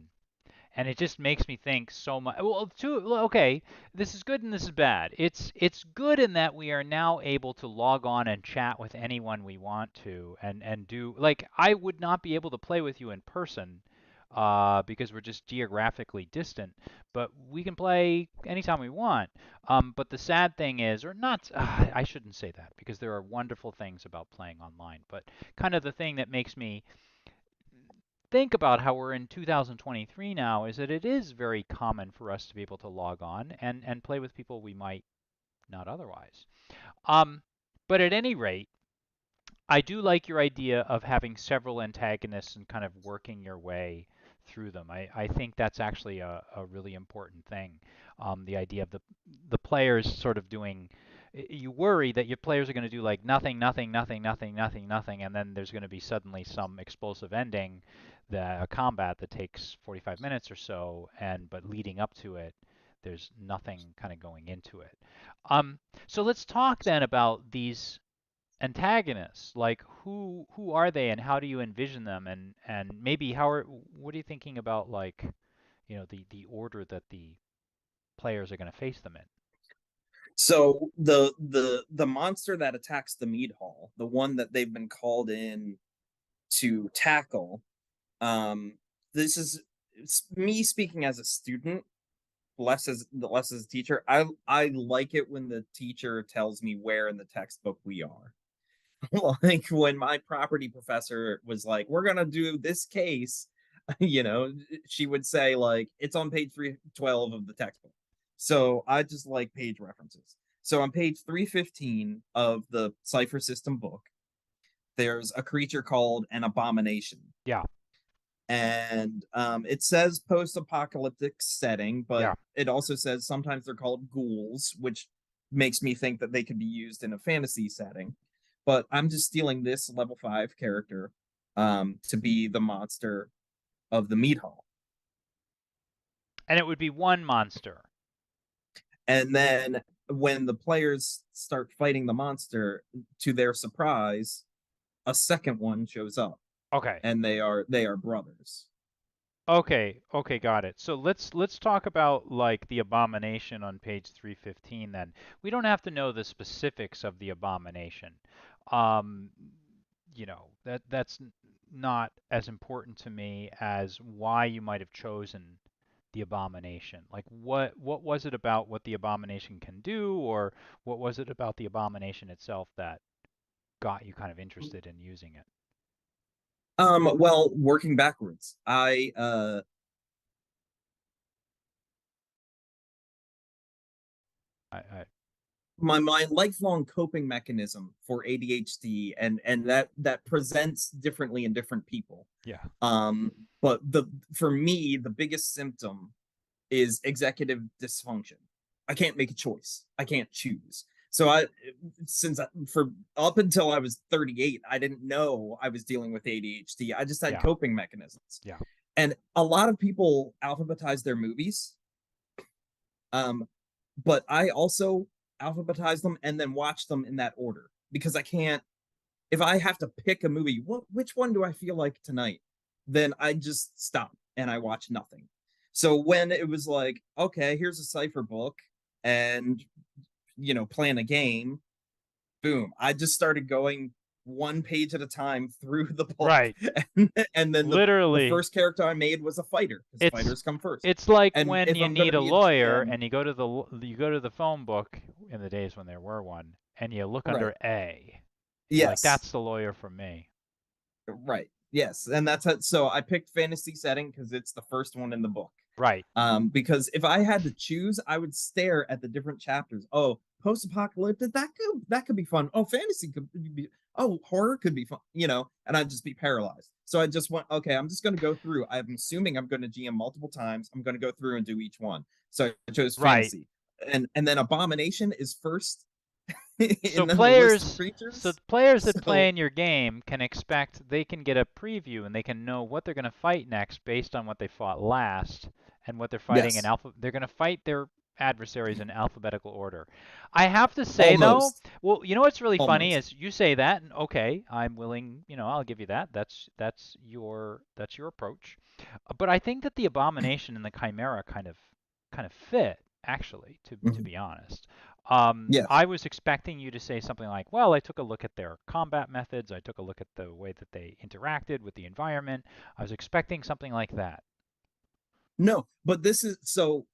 And it just makes me think so much. Well, okay, this is good and this is bad. It's good in that we are now able to log on and chat with anyone we want to, and do, like, I would not be able to play with you in person, because we're just geographically distant. But we can play anytime we want. But the sad thing is, or not, I shouldn't say that because there are wonderful things about playing online. But kind of the thing that makes me think about how we're in 2023 now is that it is very common for us to be able to log on and play with people we might not otherwise. Um, but at any rate, I do like your idea of having several antagonists and kind of working your way through them. I think that's actually a really important thing. The idea of the players sort of doing, you worry that your players are going to do like nothing, nothing, nothing, nothing, nothing, nothing, and then there's going to be suddenly some explosive ending, a combat that takes 45 minutes or so, and but leading up to it, there's nothing kind of going into it. Um, so let's talk then about these antagonists. Like, who are they and how do you envision them, and maybe what are you thinking about, like, the order that the players are going to face them in? So the monster that attacks the mead hall, the one that they've been called in to tackle, um, this is me speaking as a student, less as a teacher. I like it when the teacher tells me where in the textbook we are. Like when my property professor was like, "We're gonna do this case," you know, she would say like, "It's on page 312 of the textbook." So I just like page references. So on page 315 of the Cypher System book, there's a creature called an abomination, Yeah, and it says post-apocalyptic setting, but yeah. it also says sometimes they're called ghouls, which makes me think that they could be used in a fantasy setting. But I'm just stealing this level 5 character to be the monster of the meat hall. And it would be one monster. And then when the players start fighting the monster, to their surprise, a second one shows up, Okay. and they are brothers. Okay, okay, got it. So let's talk about like the abomination on page 315 then. We don't have to know the specifics of the abomination. Um, that's not as important to me as why you might have chosen the abomination. Like what was it about what the abomination can do, or what was it about the abomination itself that got you kind of interested in using it? Well, working backwards, I my lifelong coping mechanism for ADHD, and that presents differently in different people. yeah, Um, but the for me, the biggest symptom is executive dysfunction. I can't make a choice. I can't choose. So for up until I was 38, I didn't know I was dealing with ADHD. I just had yeah, coping mechanisms. yeah. And a lot of people alphabetize their movies. Um, but I also alphabetize them and then watch them in that order because I can't. If I have to pick a movie, which one do I feel like tonight? Then I just stop and I watch nothing. So when it was like, okay, here's a cipher book, and playing a game, boom, I just started going one page at a time through the book, Right. and then the Literally, first character I made was a fighter because it's fighters come first. it's like And when if you I'm going need to a be a lawyer GM, and you go to the phone book in the days when there were one and you look under right? A. You're like, Yes, that's the lawyer for me. right. Yes, and that's how, so I picked fantasy setting because it's the first one in the book. Right. Because if I had to choose, I would stare at the different chapters. Oh, post-apocalyptic, that could be fun. Oh, fantasy could be. Oh, horror could be fun. And I'd just be paralyzed. So I just went, okay, I'm just going to go through. I'm assuming I'm going to GM multiple times. I'm going to go through and do each one. So I chose Right. fantasy, and then abomination is first So in the list of players so creatures. the players that play So in your game can expect they can get a preview and they can know what they're going to fight next based on what they fought last and what they're fighting in yes, alpha they're going to fight their adversaries in alphabetical order. I have to say though, almost, well, you know what's really funny almost. is you say that and okay, I'm willing, I'll give you that. That's your approach. But I think that the abomination and the chimera kind of fit actually to Mhm. be honest. Yes. I was expecting you to say something like, well, I took a look at their combat methods. I took a look at the way that they interacted with the environment. I was expecting something like that. No, but this is so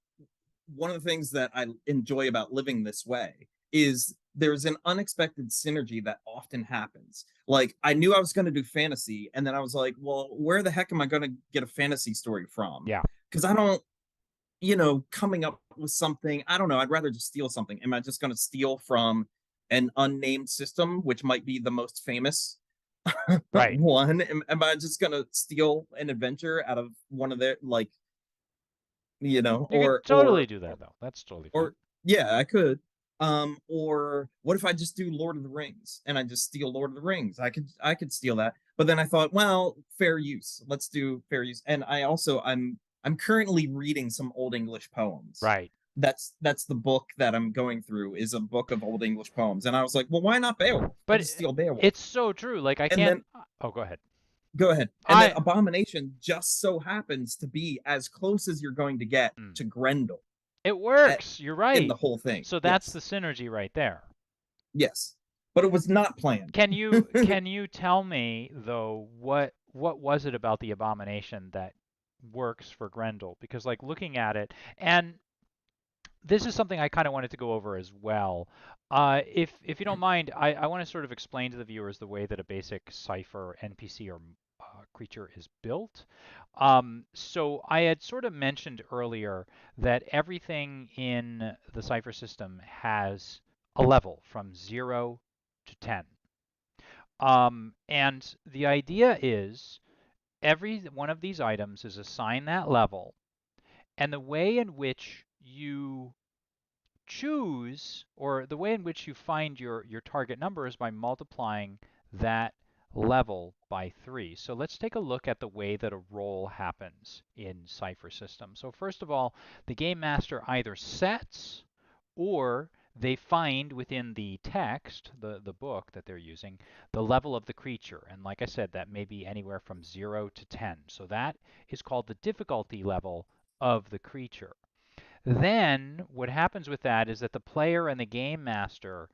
one of the things that I enjoy about living this way is there's an unexpected synergy that often happens. Like I knew I was going to do fantasy, and then I was like, well, where the heck am I going to get a fantasy story from? Yeah, Because I don't, coming up with something, I don't know. I'd rather just steal something. Am I just going to steal from an unnamed system, which might be the most famous right. one? Am I just going to steal an adventure out of one of their like, You could totally do that though. That's totally fine. or yeah, I could. Or what if I just do Lord of the Rings and I just steal Lord of the Rings? I could steal that. But then I thought, well, fair use. Let's do fair use. And I'm currently reading some Old English poems. Right. That's the book that I'm going through is a book of Old English poems. And I was like, well, why not Beowulf? I'll But just steal Beowulf. it's so true. Like I And can't. then Oh, go ahead. go ahead. And then I. Abomination just so happens to be as close as you're going to get Mm, to Grendel it at, works. You're in right. the whole thing. So that's the Yes. synergy right there. Yes, but it was not planned. Can you tell me though what was it about the abomination that works for Grendel? Because like looking at it, and this is something I kind of wanted to go over as well. If you don't mind, I want to sort of explain to the viewers the way that a basic Cypher NPC or creature is built. So I had sort of mentioned earlier that everything in the Cypher system has a level from 0 to 10. And the idea is every one of these items is assigned that level, and the way in which you choose, or the way in which you find your target number is by multiplying that level by 3. So let's take a look at the way that a roll happens in Cypher System. So first of all, the game master either sets or they find within the text, the book that they're using, the level of the creature. And like I said, that may be anywhere from 0 to 10. So that is called the difficulty level of the creature. Then what happens with that is that the player and the game master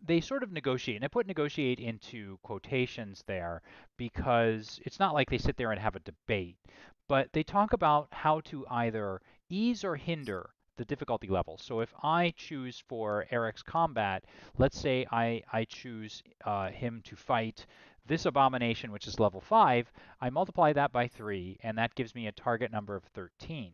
they sort of negotiate, and I put negotiate into quotations there because it's not like they sit there and have a debate, but they talk about how to either ease or hinder the difficulty level. So if I choose for Eric's combat, let's say I choose him to fight this abomination, which is level 5, I multiply that by 3, and that gives me a target number of 13.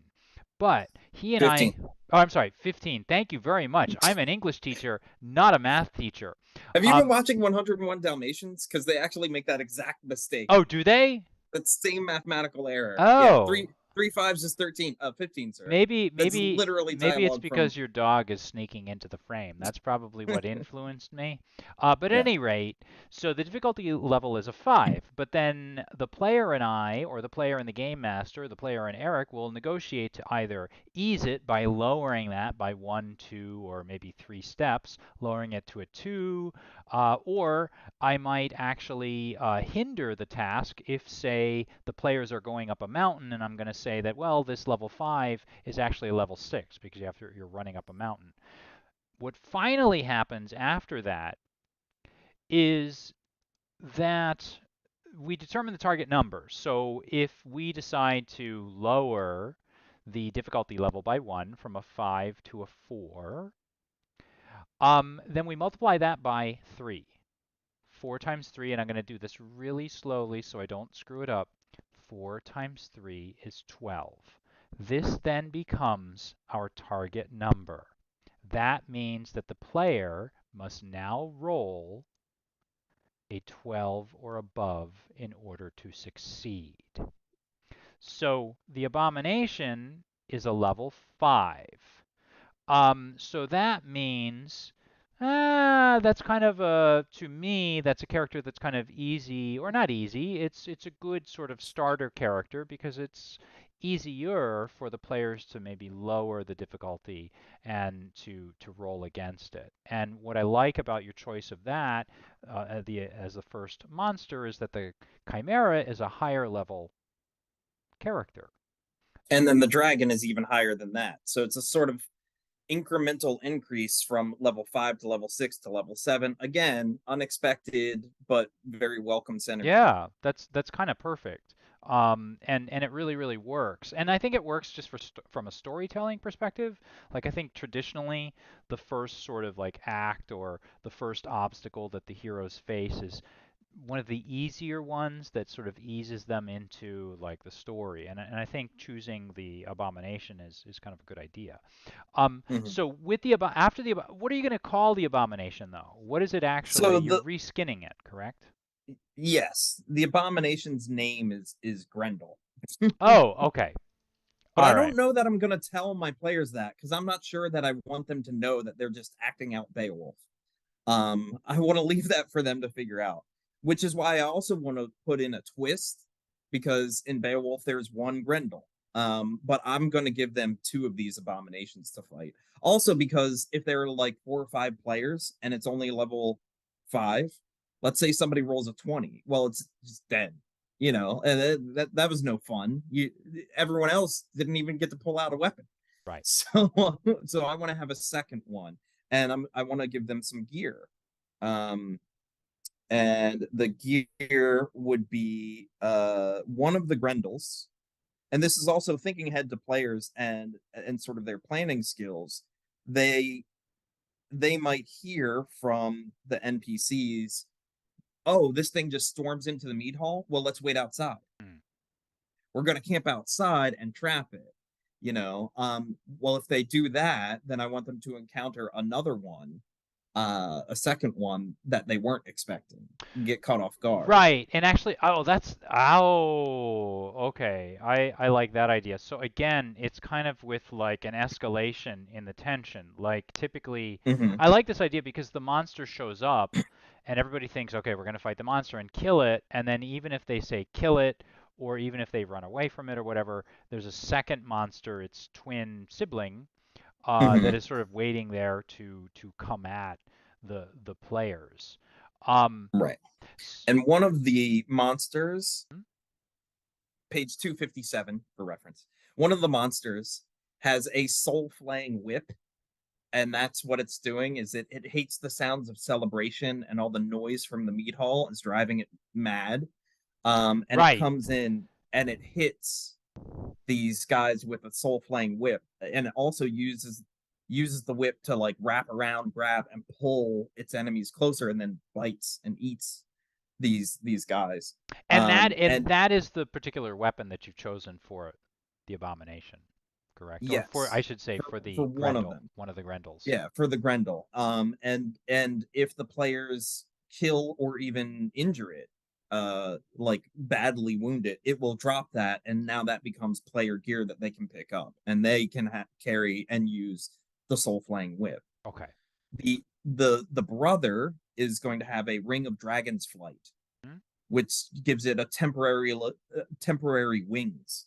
But he and 15. I, oh, I'm sorry, 15. Thank you very much. I'm an English teacher, not a math teacher. Have you been Um, watching 101 Dalmatians? Because they actually make that exact mistake. oh, do they? That same mathematical error. Yeah, Oh, three fives is 13. 15, sir. maybe, That's maybe, literally maybe it's dialogue from. because your dog is sneaking into the frame. That's probably what influenced me. But at Yeah. any rate, so the difficulty level is a 5, but then the player and I, or the player and the game master, the player and Eric, will negotiate to either ease it by lowering that by 1, 2, or maybe 3 steps, lowering it to a 2, or I might actually hinder the task if, say, the players are going up a mountain, and I'm going to say that, well, this level 5 is actually a level 6 because you're running up a mountain. What finally happens after that is that we determine the target number. So if we decide to lower the difficulty level by 1 from a 5 to a 4, then we multiply that by 3. 4 times 3, and I'm going to do this really slowly so I don't screw it up. 4 times 3 is 12. This then becomes our target number. That means that the player must now roll a 12 or above in order to succeed. So the abomination is a level 5. So that means that's kind of to me, that's a character that's kind of easy, or not easy. It's a good sort of starter character because it's easier for the players to maybe lower the difficulty and to roll against it. And what I like about your choice of that as the first monster is that the Chimera is a higher level character. And then the dragon is even higher than that. So it's a sort of incremental increase from level 5 to level 6 to level 7. Again, unexpected, but very welcome synergy. Yeah, that's kind of perfect. And it really works. And I think it works just from a storytelling perspective. Like I think traditionally the first sort of like act or the first obstacle that the heroes face is one of the easier ones that sort of eases them into like the story. And I think choosing the abomination is kind of a good idea. Mhm. So with the after the what are you going to call the abomination though? What is it actually? So You're the reskinning it, correct? yes, the abomination's name is Grendel. Oh, okay. But All I right. don't know that I'm going to tell my players that because I'm not sure that I want them to know that they're just acting out Beowulf. I want to leave that for them to figure out, which is why I also want to put in a twist because in Beowulf there's one Grendel. But I'm going to give them two of these abominations to fight. Also, because if there are like 4 or 5 players and it's only level 5, let's say somebody rolls a 20, well, it's just dead. And that was no fun. Everyone else didn't even get to pull out a weapon. Right. So so I want to have a second one, and I want to give them some gear. Um, and the gear would be one of the Grendels, and this is also thinking ahead to players and sort of their planning skills. They they might hear from the NPCs, oh, this thing just storms into the mead hall. Well, let's wait outside. Mm. We're going to camp outside and trap it. Well, if they do that, then I want them to encounter another one, a second one that they weren't expecting, get caught off guard. Right. And actually, okay. I like that idea. So again, it's kind of with like an escalation in the tension. Like typically, Mm-hmm. I like this idea because the monster shows up and everybody thinks, okay, we're going to fight the monster and kill it. And then even if they say kill it, or even if they run away from it or whatever, there's a second monster, its twin sibling, that Hmm. is sort of waiting there to come at the players. Um, Right. s- And one of the monsters, hmm? page 257 for reference, one of the monsters has a soul flaying whip, and that's what it's doing is it hates the sounds of celebration, and all the noise from the meat hall is driving it mad. And it Right. comes in and it hits these guys with a soul flaying whip, and it also uses the whip to like wrap around, grab, and pull its enemies closer, and then bites and eats these guys. And And that is the particular weapon that you've chosen for the abomination, correct? Or for I yes, should say for for the one of Grendel, them, one of the Grendels. yeah, for the Grendel. And if the players kill or even injure it, like badly wound it, it will drop that, and now that becomes player gear that they can pick up, and they can carry and use the soul flaying whip. Okay. The brother is going to have a ring of dragon's flight, Hmm? which gives it a temporary wings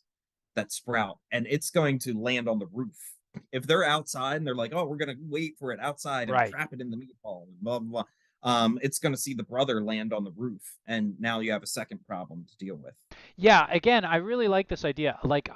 that sprout, and it's going to land on the roof. If they're outside and they're like, "Oh, we're gonna wait for it outside and Right. trap it in the meat ball," and blah blah blah, it's going to see the brother land on the roof, and now you have a second problem to deal with. Yeah, again, I really like this idea. Like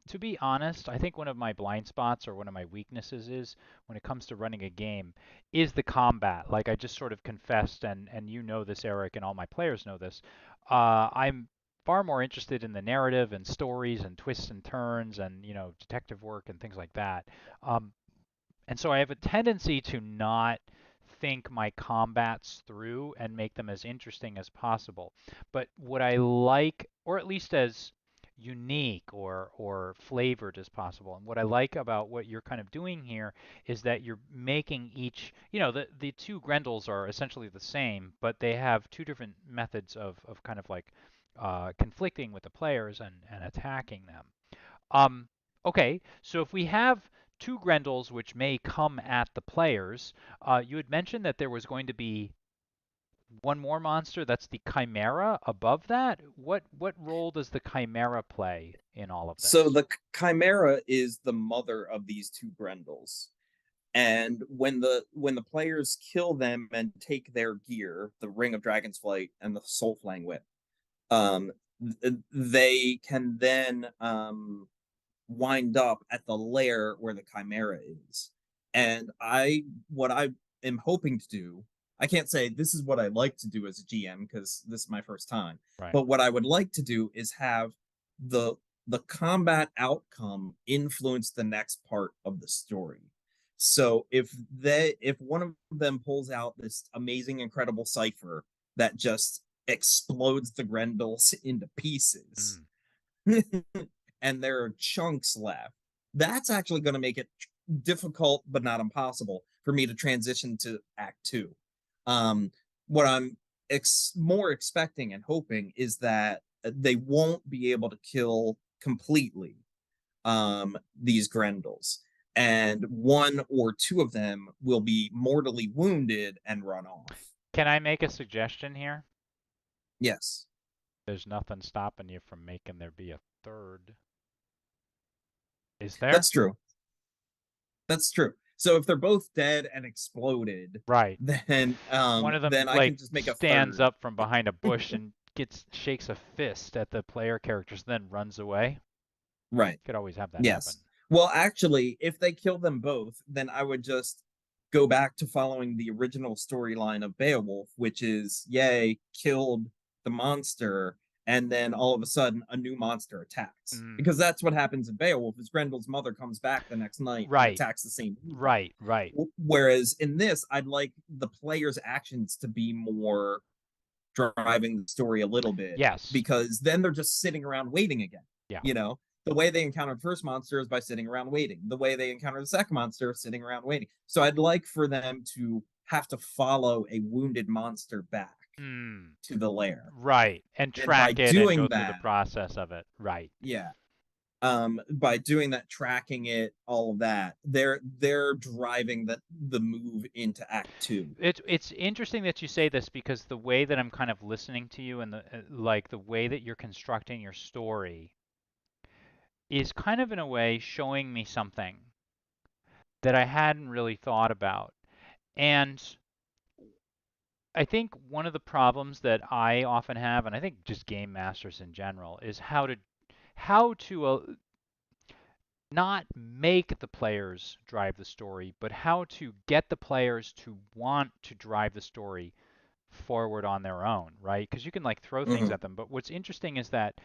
to be honest, I think one of my blind spots or one of my weaknesses is when it comes to running a game is the combat. Like I just sort of confessed, and you know this, Eric, and all my players know this. I'm far more interested in the narrative and stories and twists and turns and detective work and things like that. Um, and so I have a tendency to not think my combats through and make them as interesting as possible. But what I like, or at least as unique or flavored as possible. And what I like about what you're kind of doing here is that you're making each, the two Grendels are essentially the same, but they have two different methods of kind of like conflicting with the players and attacking them. Um, okay, so if we have two Grendels which may come at the players, you had mentioned that there was going to be one more monster. That's the Chimera above that. What role does the Chimera play in all of So this? the Chimera is the mother of these two Grendels. And when the players kill them and take their gear, the Ring of Dragon's Flight and the Soul Flang Whip, um, they can then wind up at the lair where the Chimera is. And what I am hoping to do, I can't say this is what I like to do as a GM because this is my first time, Right. but what I would like to do is have the the combat outcome influence the next part of the story. So if one of them pulls out this amazing, incredible Cypher that just explodes the Grendels into pieces, Mm. and there are chunks left, that's actually going to make it difficult but not impossible for me to transition to Act Two. What I'm more expecting and hoping is that they won't be able to kill completely these Grendels, and one or two of them will be mortally wounded and run off. Can I make a suggestion here? Yes, There's nothing stopping you from making there be a third. Is there? that's true. That's true. So if they're both dead and exploded, Right. One of them then I like can just make a stands third. up from behind a bush and gets shakes a fist at the player characters, then runs away. Right. Could always have that happen. Yes. Well, actually, if they kill them both, then I would just go back to following the original storyline of Beowulf, which is, yay, killed the monster, and then all of a sudden a new monster attacks. Mm. Because that's what happens in Beowulf is Grendel's mother comes back the next night and Right. attacks the same people. Right. Right. Whereas in this, I'd like the player's actions to be more driving the story a little bit, Yes. because then they're just sitting around waiting again. Yeah. You know, the way they encountered the first monster is by sitting around waiting. The way they encounter the second monster is sitting around waiting. So I'd like for them to have to follow a wounded monster back Mm. to the lair. Right. And And by track it and doing go through the that, process of it. Right. yeah, by doing that, tracking it, all of that, they're driving the move into Act Two. It's interesting that you say this because the way that I'm kind of listening to you and the way that you're constructing your story is kind of in a way showing me something. that I hadn't really thought about. And I think one of the problems that I often have, and I think just game masters in general, is how to not make the players drive the story, but how to get the players to want to drive the story forward on their own, right? Because you can like throw things Hmm. at them. But what's interesting is that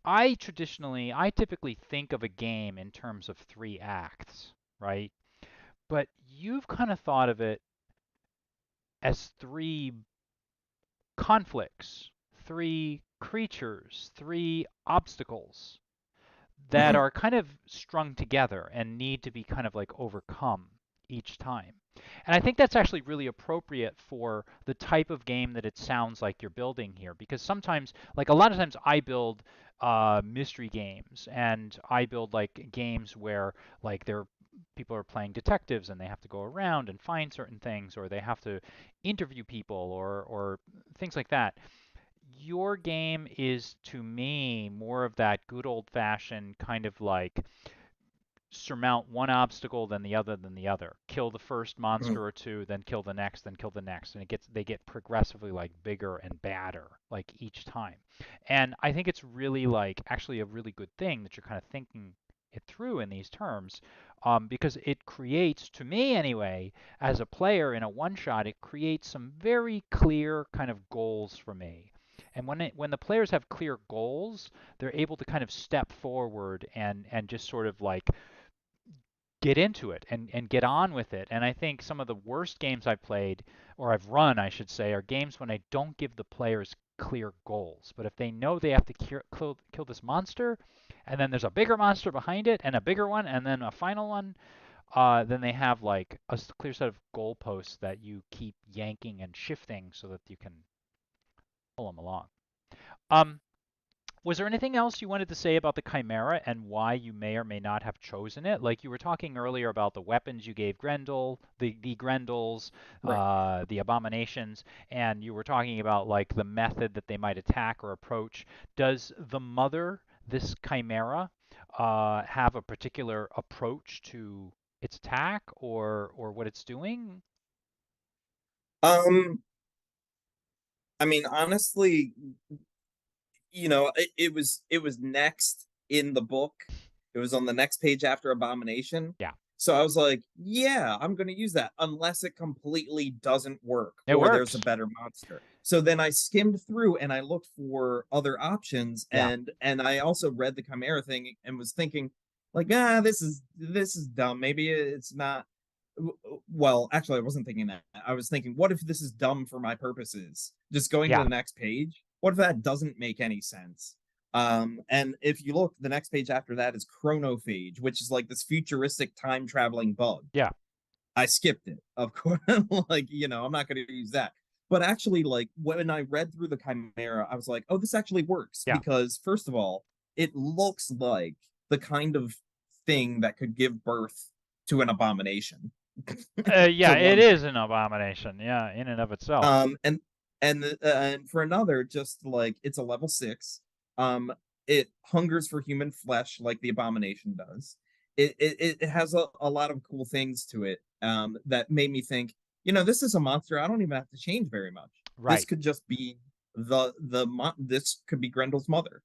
I typically think of a game in terms of three acts, right? But you've kind of thought of it as three conflicts, three creatures, three obstacles that Hmm. are kind of strung together and need to be kind of like overcome each time. And I think that's actually really appropriate for the type of game that it sounds like you're building here, because sometimes, like a lot of times, I build mystery games, and I build like games where like they're people are playing detectives and they have to go around and find certain things, or they have to interview people, or things like that. Your game is to me more of that good old fashioned kind of like surmount one obstacle then the other. Kill the first Hmm. monster or two, then kill the next, then kill the next, and they get progressively like bigger and badder like each time. And I think it's really like actually a really good thing that you're kind of thinking it through in these terms, because it creates, to me anyway, as a player in a one shot, it creates some very clear kind of goals for me. And when the players have clear goals, they're able to kind of step forward and just sort of like get into it and get on with it. And I think some of the worst games I've played, or I've run, I should say, are games when I don't give the players clear goals. But if they know they have to kill this monster, and then there's a bigger monster behind it, and a bigger one, and then a final one, then they have like a clear set of goalposts that you keep yanking and shifting so that you can pull them along. Um, Was there anything else you wanted to say about the Chimera and why you may or may not have chosen it? Like you were talking earlier about the weapons you gave Grendel, the Grendels, Right. the abominations, and you were talking about like the method that they might attack or approach. Does the mother, this Chimera, have a particular approach to its attack or what it's doing? Um, I mean, honestly, it was next in the book. It was on the next page after Abomination. Yeah, So I was like, yeah, I'm going to use that unless it completely doesn't work it or there's a works. better monster. So then I skimmed through and I looked for other options, Yeah, and I also read the Chimera thing and was thinking like, this is dumb. Maybe it's not. Well, actually, I wasn't thinking that. I was thinking, what if this is dumb for my purposes? Just going to yeah, the next page. What if that doesn't make any sense? And if you look, the next page after that is chronophage, which is like this futuristic time traveling bug. yeah, I skipped it, of course. Like, I'm not going to use that. But actually, like when I read through the Chimera, I was like, oh, this actually works yeah. because, first of all, it looks like the kind of thing that could give birth to an abomination, Yeah, for it one is thing. an abomination. Yeah, in and of itself. Um, and and for another, just like it's a level 6. It hungers for human flesh like the abomination does. It has a lot of cool things to it. That made me think, this is a monster. I don't even have to change very much. This Right. could just be this could be Grendel's mother.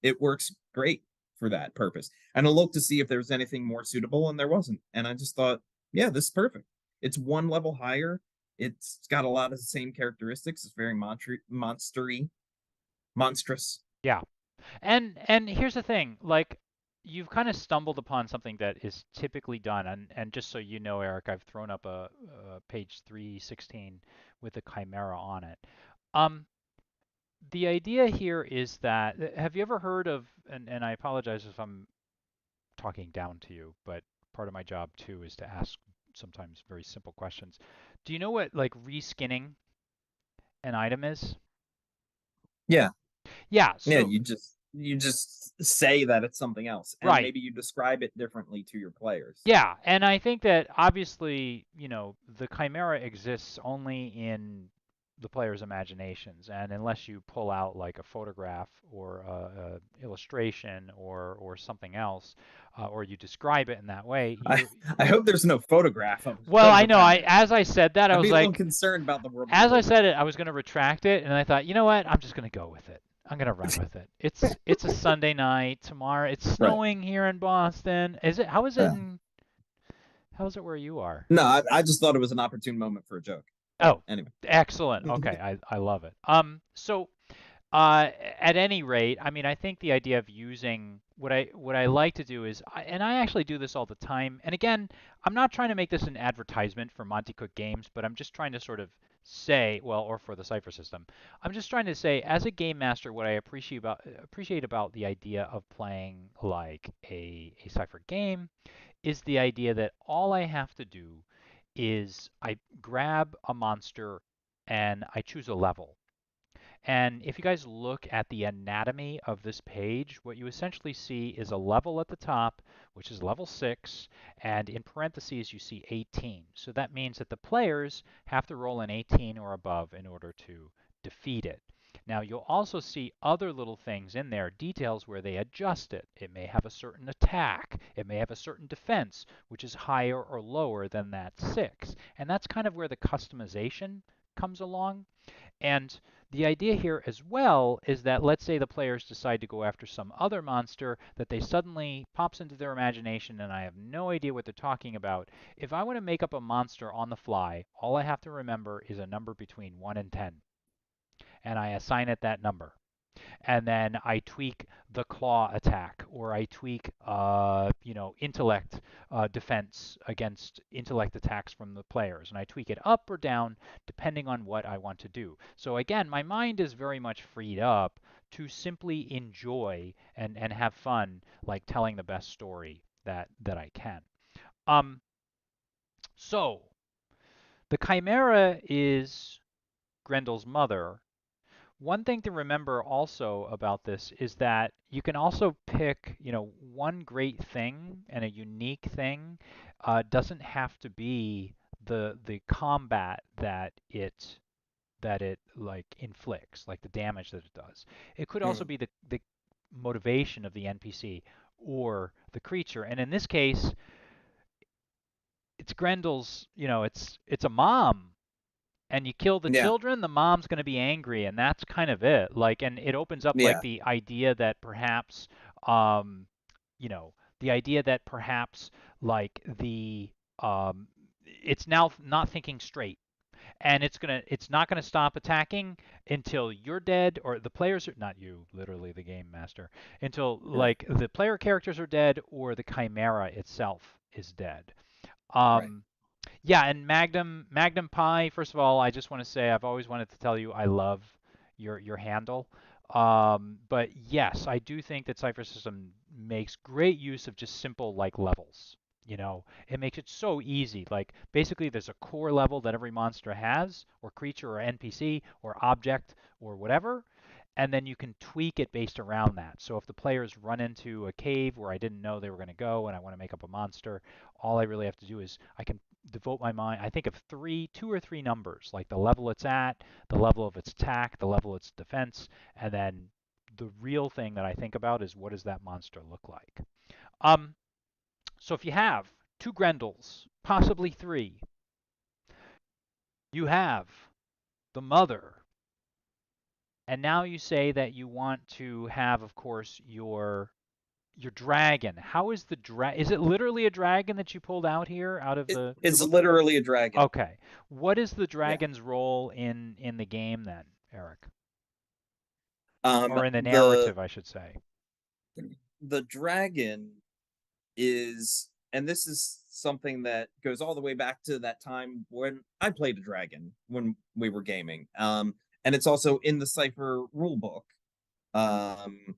It works great for that purpose. And I looked to see if there was anything more suitable, and there wasn't. And I just thought, yeah, this is perfect. It's one level higher. It's got a lot of the same characteristics. It's very monstery, monstrous. Yeah. And here's the thing, like you've kind of stumbled upon something that is typically done, and just so you know, Eric, I've thrown up a page 316 with a chimera on it. Um, the idea here is that have you ever heard of, and I apologize if I'm talking down to you, but part of my job too is to ask sometimes very simple questions. Do you know what like reskinning an item is? Yeah, Yeah, yeah. so You just say that it's something else, and right. maybe you describe it differently to your players. Yeah, and I think that obviously, the Chimera exists only in the players' imaginations. And unless you pull out like a photograph or a illustration or something else, or you describe it in that way, I I you're hope there's no photograph well, of I the know. Chimera. As I said that, I I'd was be a little like, concerned about the as I reward. said it, I was going to retract it, and I thought, you know what? I'm just going to go with it. I'm going to run with it. It's a Sunday night tomorrow. It's Right. snowing here in Boston. Is it? How is it Yeah. in? How is it where you are? No, I just thought it was an opportune moment for a joke. But Oh, anyway. excellent. Okay, I love it. So at any rate, I mean, I think the idea of using what I like to do is, and I actually do this all the time. And again, I'm not trying to make this an advertisement for Monte Cook Games, but I'm just trying to sort of say, well, or for the Cypher System, I'm just trying to say, as a game master, what I appreciate about the idea of playing like a Cypher game is the idea that all I have to do is I grab a monster and I choose a level. And if you guys look at the anatomy of this page, what you essentially see is a level at the top, which is level 6, and in parentheses you see 18. So that means that the players have to roll an 18 or above in order to defeat it. Now you'll also see other little things in there, details where they adjust it. It may have a certain attack. It may have a certain defense, which is higher or lower than that 6. And that's kind of where the customization comes along. And the idea here as well is that let's say the players decide to go after some other monster that they suddenly pops into their imagination and I have no idea what they're talking about. If I want to make up a monster on the fly, all I have to remember is a number between 1 and 10, and I assign it that number, and then I tweak the claw attack, or I tweak, intellect defense against intellect attacks from the players, and I tweak it up or down depending on what I want to do. So again, my mind is very much freed up to simply enjoy and have fun, like telling the best story that I can. Um, so the Chimera is Grendel's mother. One thing to remember also about this is that you can also pick, one great thing and a unique thing doesn't have to be the combat that it like inflicts, like the damage that it does. It could also Mm, be the motivation of the NPC or the creature. And in this case, it's Grendel's, it's a mom and you kill the yeah. children, the mom's going to be angry, and that's kind of it. Like, and it opens up like Yeah. the idea that perhaps, um, the idea that perhaps like it's now not thinking straight, and it's not gonna stop attacking until you're dead, or the players are not you, literally the game master, until Right. like the player characters are dead or the chimera itself is dead. Right. Um, yeah, and Magnum Pi. First of all, I just want to say I've always wanted to tell you I love your handle. But yes, I do think that Cypher System makes great use of just simple like levels. It makes it so easy. Like basically, there's a core level that every monster has, or creature, or NPC, or object, or whatever, and then you can tweak it based around that. So if the players run into a cave where I didn't know they were going to go and I want to make up a monster, all I really have to do is I can devote my mind. I think of two or three numbers, like the level it's at, the level of its attack, the level of its defense, and then the real thing that I think about is what does that monster look like. Um, so if you have two Grendels, possibly three, you have the mother, and now you say that you want to have, of course, your dragon. How is the Is it literally a dragon that you pulled out here out of the? It's literally a dragon. Okay. What is the Yeah. dragon's role in the game then, Eric? Um Or in the the narrative, I should say. the dragon is, and this is something that goes all the way back to that time when I played a dragon when we were gaming. And it's also in the Cypher rulebook. Um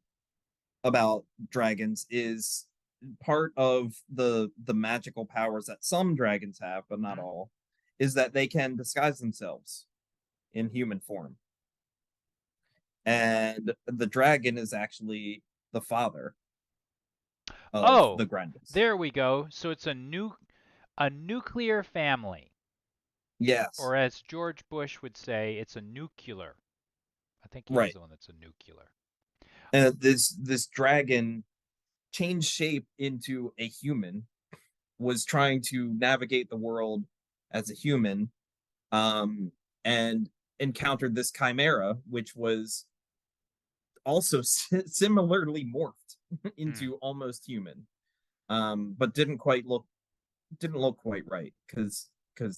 about dragons is part of the magical powers that some dragons have, but not Hmm. all, is that they can disguise themselves in human form. And the dragon is actually the father of Oh, the Grendels. there we go. So it's a nuclear family. Yes. Or as George Bush would say, it's a nuclear. I think he is Right. the one that's a nuclear. And this dragon changed shape into a human, was trying to navigate the world as a human, um, and encountered this chimera, which was also similarly morphed Hmm. into almost human, but didn't look quite right because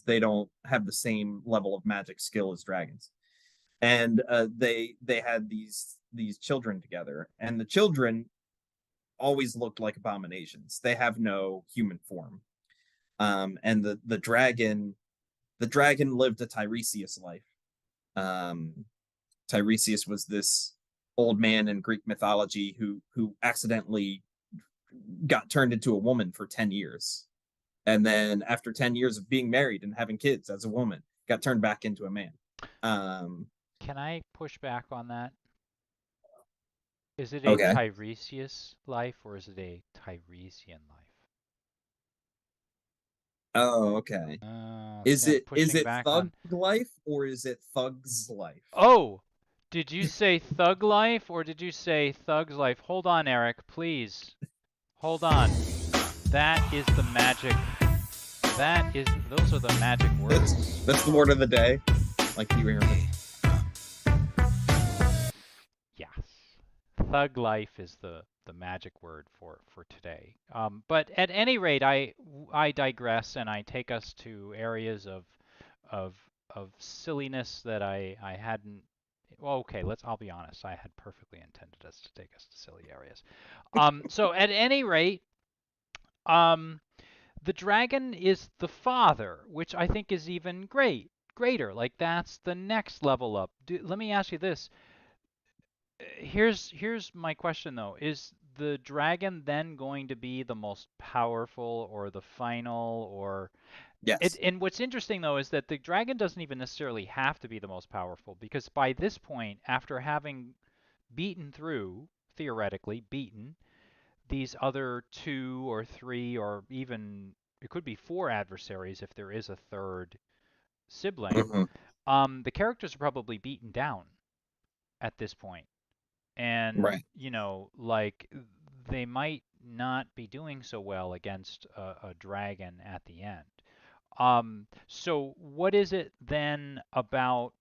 they don't have the same level of magic skill as dragons. And they had these children together, and the children always looked like abominations. They have no human form. And the dragon lived a Tiresias life. Um, Tiresias was this old man in Greek mythology who accidentally got turned into a woman for 10 years. And then after 10 years of being married and having kids as a woman, got turned back into a man. Um, Can I push back on that? Is it a okay. Tiresias life or is it a Tiresian life? Oh, okay. See, I'm Is pushing it back thug on. life or is it thug's life? Oh, did you say thug life or did you say thug's life? Hold on, Eric, please. Hold on. That is the magic. Those are the magic words. That's the word of the day. Like you hear me. Yes. Thug life is the magic word for today. But at any rate, I digress and I take us to areas of of silliness that I hadn't. Well, okay, I'll be honest. I had perfectly intended us to take us to silly areas. So at any rate, um, the dragon is the father, which I think is even greater. Like that's the next level up. Let me ask you this: here's my question though. Is the dragon then going to be the most powerful or the final or Yes. and what's interesting though is that the dragon doesn't even necessarily have to be the most powerful because by this point, after having beaten through, theoretically beaten these other two or three or even it could be four adversaries if there is a third sibling, Hmm. the characters are probably beaten down at this point and Right. like they might not be doing so well against a dragon at the end. So what is it then about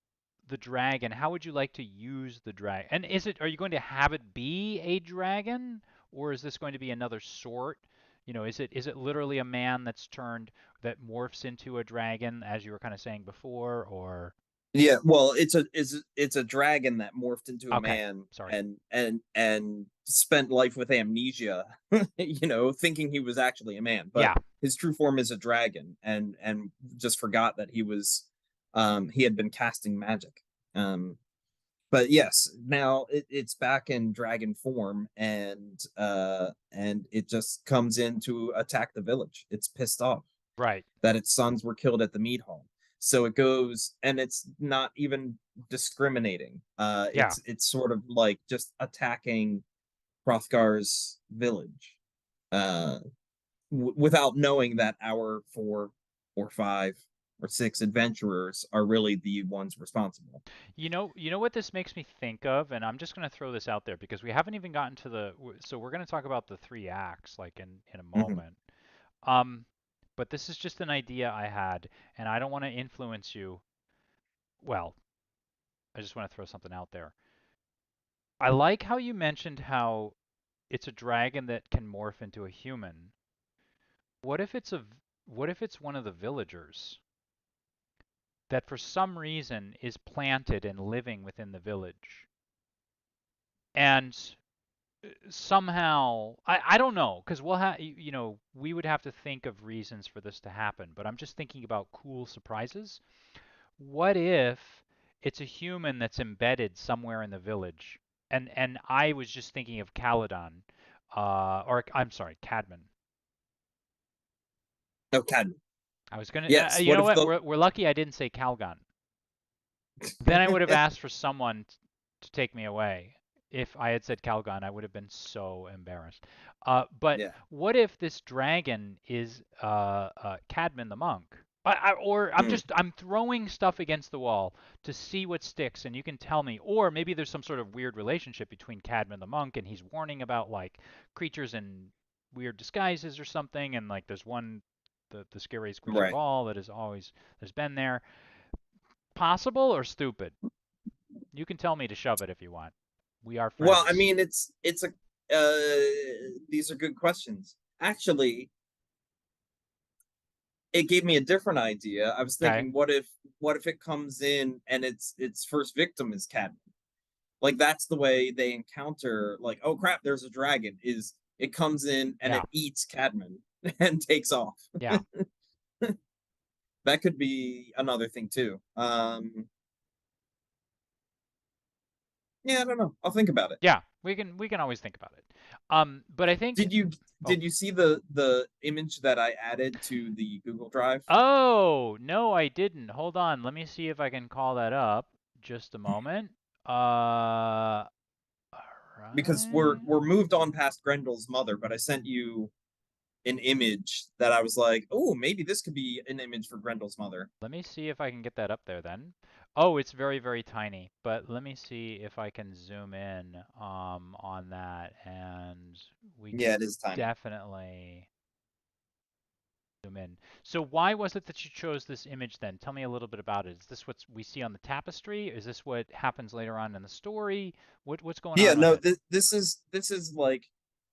the dragon? How would you like to use the dragon? And are you going to have it be a dragon, or is this going to be another sort? Is it literally a man that morphs into a dragon, as you were kind of saying before, or Yeah, well, it's a dragon that morphed into a okay, man sorry. and spent life with amnesia, thinking he was actually a man, but Yeah, his true form is a dragon, and just forgot that he had been casting magic. But yes, now it's back in dragon form, and it just comes in to attack the village. It's pissed off right. that its sons were killed at the mead hall. So it goes, and it's not even discriminating. Yeah. It's sort of like just attacking Hrothgar's village, uh, without knowing that our four or five or six adventurers are really the ones responsible. You know what this makes me think of, and I'm just going to throw this out there because we haven't even gotten to so we're going to talk about the three acts like in a Mm-hmm. moment. Um, but this is just an idea I had, and I don't want to influence you. Well, I just want to throw something out there. I like how you mentioned how it's a dragon that can morph into a human. What if what if it's one of the villagers that for some reason is planted and living within the village? And somehow I don't know because we would have to think of reasons for this to happen, but I'm just thinking about cool surprises. What if it's a human that's embedded somewhere in the village? And I was just thinking of Caledon, or I'm sorry, Cadman. Okay. I was gonna, Yes. you What know if what? the We're lucky I didn't say Calgon. Then I would have asked for someone to take me away. If I had said Calgon, I would have been so embarrassed. But yeah. what if this dragon is Cadman the monk? or I'm Mm, just I'm throwing stuff against the wall to see what sticks, and you can tell me. Or maybe there's some sort of weird relationship between Cadman the monk, and he's warning about like creatures in weird disguises or something, and like there's one the scariest creature of right. all that is always has been there. Possible or stupid? You can tell me to shove it if you want. We are Well, I friends. mean, it's a these are good questions. Actually, it gave me a different idea. I was Okay. thinking, what if it comes in and its first victim is Cadman? Like that's the way they encounter. Like, oh crap, there's a dragon. Is it comes in and Yeah. it eats Cadman and takes off? Yeah. That could be another thing too. Yeah, I don't know. I'll think about it. Yeah. We can always think about it. But I think. Did you Oh. did you see the image that I added to the Google Drive? Oh, no, I didn't. Hold on. Let me see if I can call that up. Just a moment. All Because right. we're moved on past Grendel's mother, but I sent you an image that I was like, oh, maybe this could be an image for Grendel's mother. Let me see if I can get that up there then. Oh, it's very, very tiny. But let me see if I can zoom in on that, and we Yeah, can it is tiny. definitely zoom in. So why was it that you chose this image then? Tell me a little bit about it. Is this what we see on the tapestry? Is this what happens later on in the story? What's going Yeah, on with no, it? this is like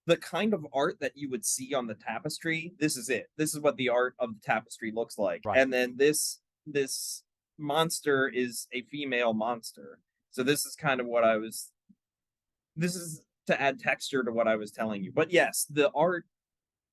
the kind of art that you would see on the tapestry. This is it. This is what the art of the tapestry looks like. Right. And then this monster is a female monster. So this is kind of what I was this is to add texture to what I was telling you. But yes, the art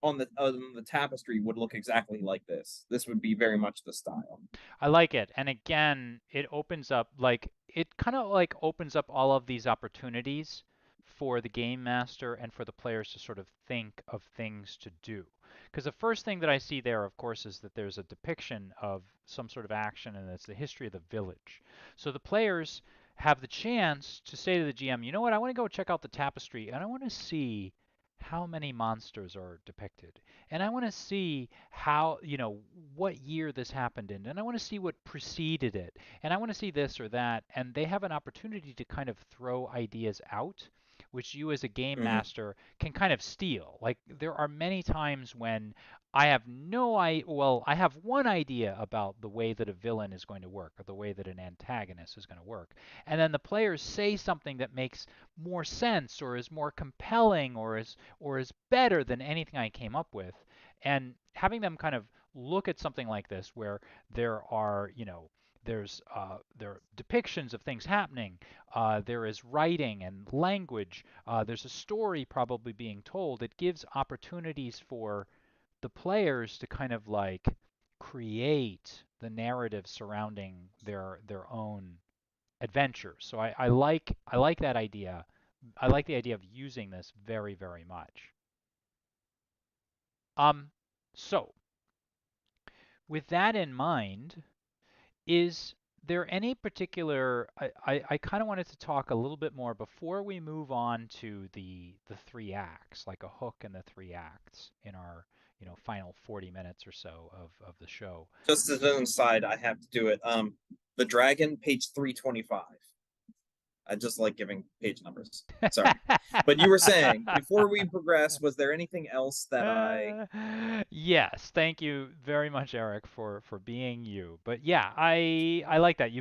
on the tapestry would look exactly like this. This would be very much the style. I like it. And again, it opens up like it kind of like opens up all of these opportunities for the game master and for the players to sort of think of things to do. Because the first thing that I see there, of course, is that there's a depiction of some sort of action, and it's the history of the village. So the players have the chance to say to the GM, you know what, I want to go check out the tapestry and I want to see how many monsters are depicted. And I want to see how, what year this happened in. And I want to see what preceded it. And I want to see this or that. And they have an opportunity to kind of throw ideas out, which you as a game Mm-hmm. master can kind of steal. Like there are many times when I have no I well, I have one idea about the way that a villain is going to work or the way that an antagonist is going to work. And then the players say something that makes more sense or is more compelling or is better than anything I came up with. And having them kind of look at something like this where there are, there are depictions of things happening. There is writing and language. There's a story probably being told. It gives opportunities for the players to kind of like create the narrative surrounding their own adventure. So I like that idea. I like the idea of using this very, very much. Um, so with that in mind, is there any particular I kind of wanted to talk a little bit more before we move on to the three acts, like a hook and the three acts in our, final 40 minutes or so of the show. Just as an aside, I have to do it. The dragon, page 325. I just like giving page numbers. Sorry. But you were saying, before we progress, was there anything else that I Uh, yes, thank you very much, Eric, for being you. But yeah, I like that.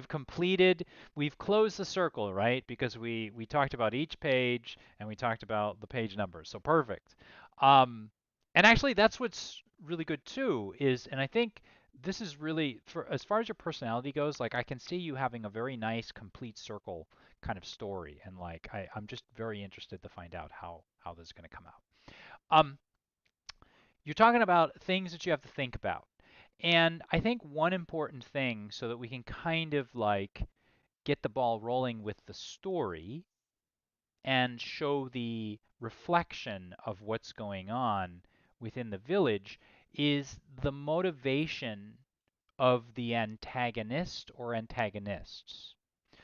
We've closed the circle, right? Because we talked about each page and we talked about the page numbers. So perfect. Um, and actually, that's what's really good too and I think this is really for as far as your personality goes, like I can see you having a very nice complete circle kind of story, and like I'm just very interested to find out how this is going to come out. Um, you're talking about things that you have to think about. And I think one important thing so that we can kind of like get the ball rolling with the story and show the reflection of what's going on within the village is the motivation of the antagonist or antagonists.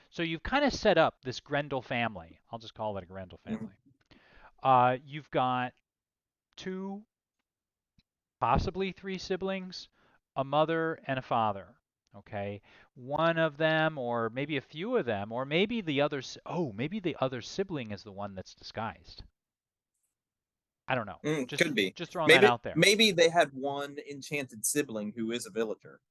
So you've kind of set up this Grendel family. I'll just call it a Grendel family. You've got two, possibly three siblings. a mother and a father. Okay, one of them, or maybe a few of them, or maybe the other. Oh, maybe the other sibling is the one that's disguised. I don't know. Could be. Just throwing that Maybe out there. maybe they had one enchanted sibling who is a villager.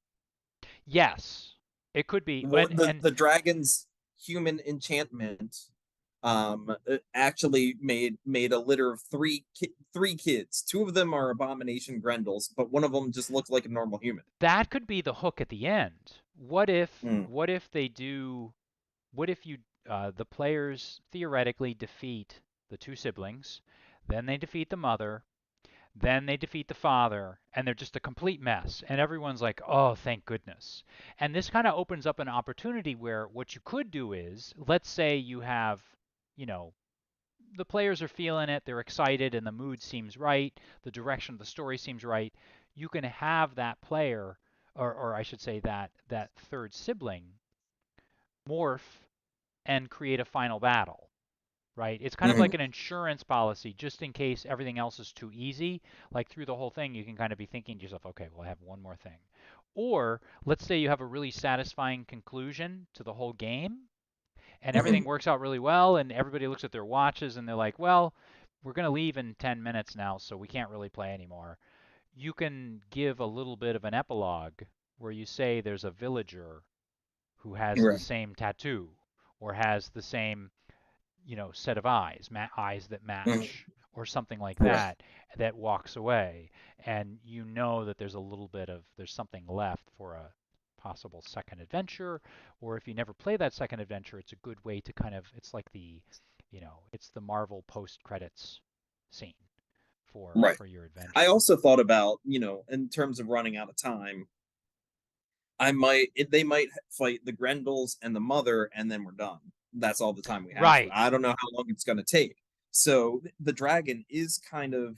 Yes, it could be. What And the dragon's human enchantment actually made a litter of three kids. Two of them are abomination grendels, but one of them just looks like a normal human. that could be the hook at the end. What if Mm. what if they do what if you the players theoretically defeat the two siblings, then they defeat the mother, then they defeat the father, and they're just a complete mess. And everyone's like, oh, thank goodness. And this kind of opens up an opportunity where what you could do is, let's say you have, you know, the players are feeling it, they're excited, and the mood seems right, the direction of the story seems right. You can have that player, or I should say that third sibling, morph and create a final battle, right? It's kind of Mm-hmm. like an insurance policy just in case everything else is too easy. Like through the whole thing, you can kind of be thinking to yourself, okay, well, I have one more thing. Or let's say you have a really satisfying conclusion to the whole game and Mm-hmm. everything works out really well and everybody looks at their watches and they're like, well, we're going to leave in 10 minutes now, so we can't really play anymore. You can give a little bit of an epilogue where you say there's a villager who has the Right. same tattoo or has the same set of eyes, eyes that Mm-hmm. match, or something like Right. that, that walks away, and you know that there's something left for a possible second adventure, or if you never play that second adventure, it's a good way to kind of it's like it's the Marvel post credits scene for Right. your I adventure. also thought about, in terms of running out of time, they might fight the Grendels and the mother, and then we're done. That's all the time we have for it. Right. I don't know how long it's going to take. So the dragon is kind of,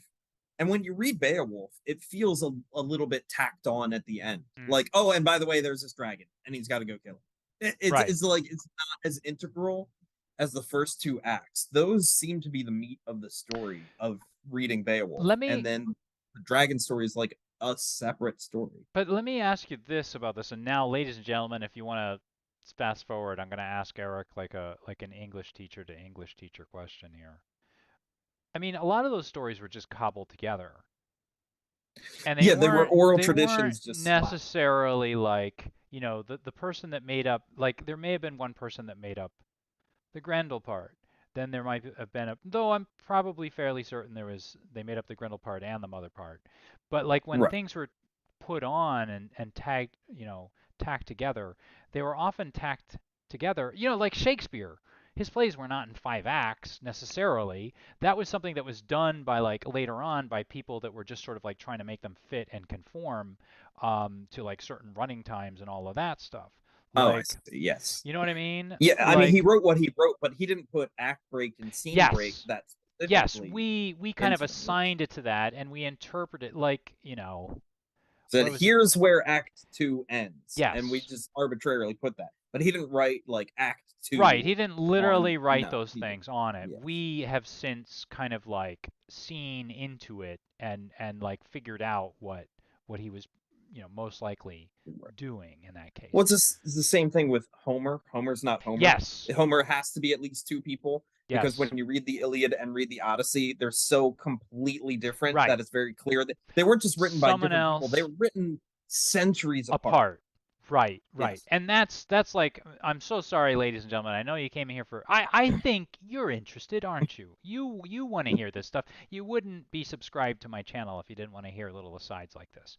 and when you read Beowulf, it feels a little bit tacked on at the end. Mm. Like, oh, and by the way, there's this dragon, and he's got to go kill him. Right. It's like it's not as integral as the first two acts. Those seem to be the meat of the story of reading Beowulf, Let and me then the dragon story is like a separate story. But let me ask you this about this. And now, ladies and gentlemen, if you want to fast forward, I'm going to ask Eric like an English teacher to English teacher question here. I mean, a lot of those stories were just cobbled together, and they Yeah, they were weren't oral they weren't traditions just slapped. necessarily like the person that made up like there may have been one person that made up the Grendel part. Then there might have been though I'm probably fairly certain they made up the Grendel part and the mother part. But like when Right. things were put on and tagged, tacked together, they were often tacked together, like Shakespeare. His plays were not in 5 acts necessarily. That was something that was done by like later on by people that were just sort of like trying to make them fit and conform to like certain running times and all of that stuff. Oh, I Like, see. Yes. you know what I mean? Yeah, I mean, he Like, wrote what he wrote, but he didn't put act break and scene break yes, that yes, specifically we kind of into the works. assigned it to that, and we interpret it like, Said what was it? here's where Act Two ends, and we Yes, just arbitrarily put that. But he didn't write like Act right. Two He didn't on. literally write No, those he didn't. things on it. Yes. We have since kind of like seen into it and like figured out what he was, most likely doing in that case. Well, it's the same thing with Homer. Homer's not Homer. Yes, Homer has to be at least two people because when yes, you read the Iliad and read the Odyssey, they're so completely different right. that it's very clear that they weren't just written by Someone different people. They else were written centuries apart. apart. Right, right. Yes. And that's like I'm so sorry, ladies and gentlemen. I know you came here for I think you're interested, aren't you? You want to hear this stuff. You wouldn't be subscribed to my channel if you didn't want to hear little asides like this.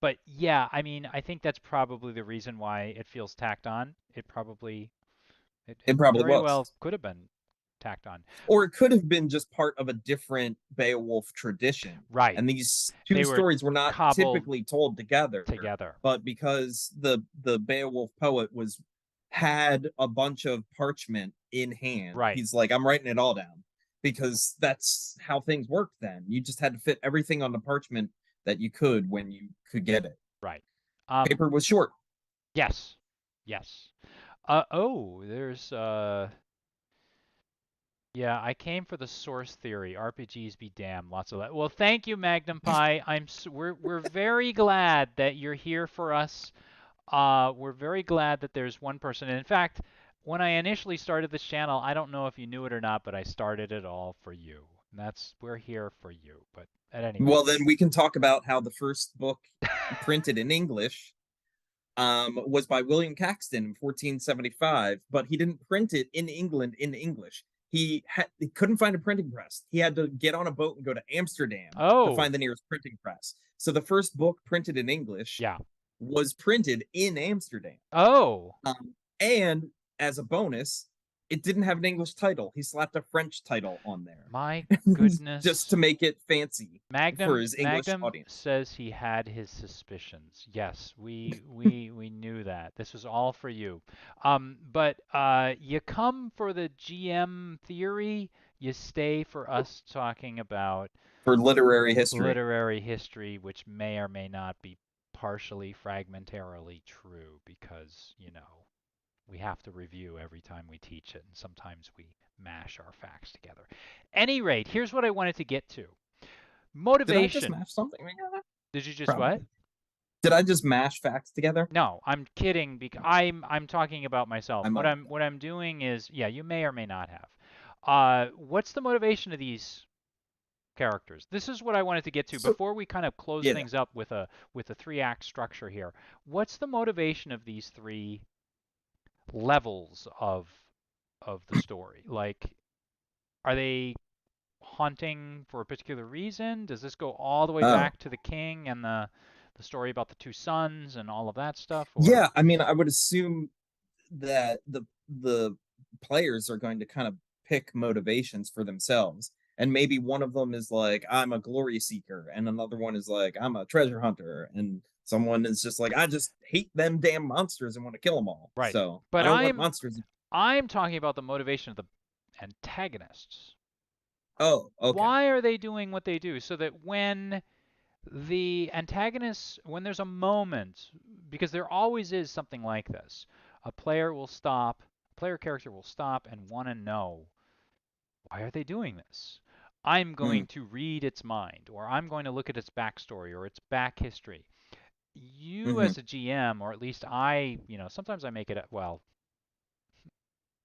But yeah, I mean, I think that's probably the reason why it feels tacked on. It It probably very was. well could have been tacked on. Or it could have been just part of a different Beowulf tradition. Right. And these two They were stories were not cobbled typically told together, together. but because the Beowulf poet was had a bunch of parchment in hand, Right. he's like, I'm writing it all down. Because that's how things worked then. You just had to fit everything on the parchment that you could when you could get it. Right. Um Paper was short. yes. Yes. Oh, there's Yeah, I came for the source theory. RPGs be damned. Lots of that. Well, thank you, Magnum Pi. We're very glad that you're here for us. We're very glad that there's one person. And in fact, when I initially started this channel, I don't know if you knew it or not, but I started it all for you. And we're here for you. But at any rate. Well, then we can talk about how the first book printed in English was by William Caxton in 1475, but he didn't print it in England in English. He couldn't find a printing press. He had to get on a boat and go to Amsterdam to Oh, find the nearest printing press. So the first book printed in English yeah. was printed in Amsterdam. Oh, And as a bonus, it didn't have an English title. He slapped a French title on there my just to goodness. make it fancy for Magnum his English Magnum audience. says he had his suspicions. Yes, we knew that. This was all for you. But you come for the GM theory, you stay for us talking about For literary history. literary history, which may or may not be partially fragmentarily true because, we have to review every time we teach it, and sometimes we mash our facts together. Any rate, here's what I wanted to get to. Did I just Motivation. mash something together? Did you just what? Probably. Did I just mash facts together? No, I'm kidding because I'm talking about myself. I What might I'm have. what I'm doing is, yeah, you may or may not have. What's the motivation of these characters? This is what I wanted to get to So before we kind of close yeah. things up with a three-act structure here. What's the motivation of these three levels of the story? Like, are they hunting for a particular reason? Does this go all the way Oh. back to the king and the story about the two sons and all of that stuff, or Yeah, I mean, I would assume that the players are going to kind of pick motivations for themselves. And maybe one of them is like, I'm a glory seeker, and another one is like, I'm a treasure hunter, and someone is just like, I just hate them damn monsters and want to kill them all. right? So I But don't want I'm monsters. I'm talking about the motivation of the antagonists. Oh, okay. Why are they doing what they do? So that when there's a moment, because there always is something like this, a player character will stop and want to know, why are they doing this? I'm Mm, going to read its mind, or I'm going to look at its backstory or its back history. You hmm as a GM, or at least I, sometimes I make it up, well,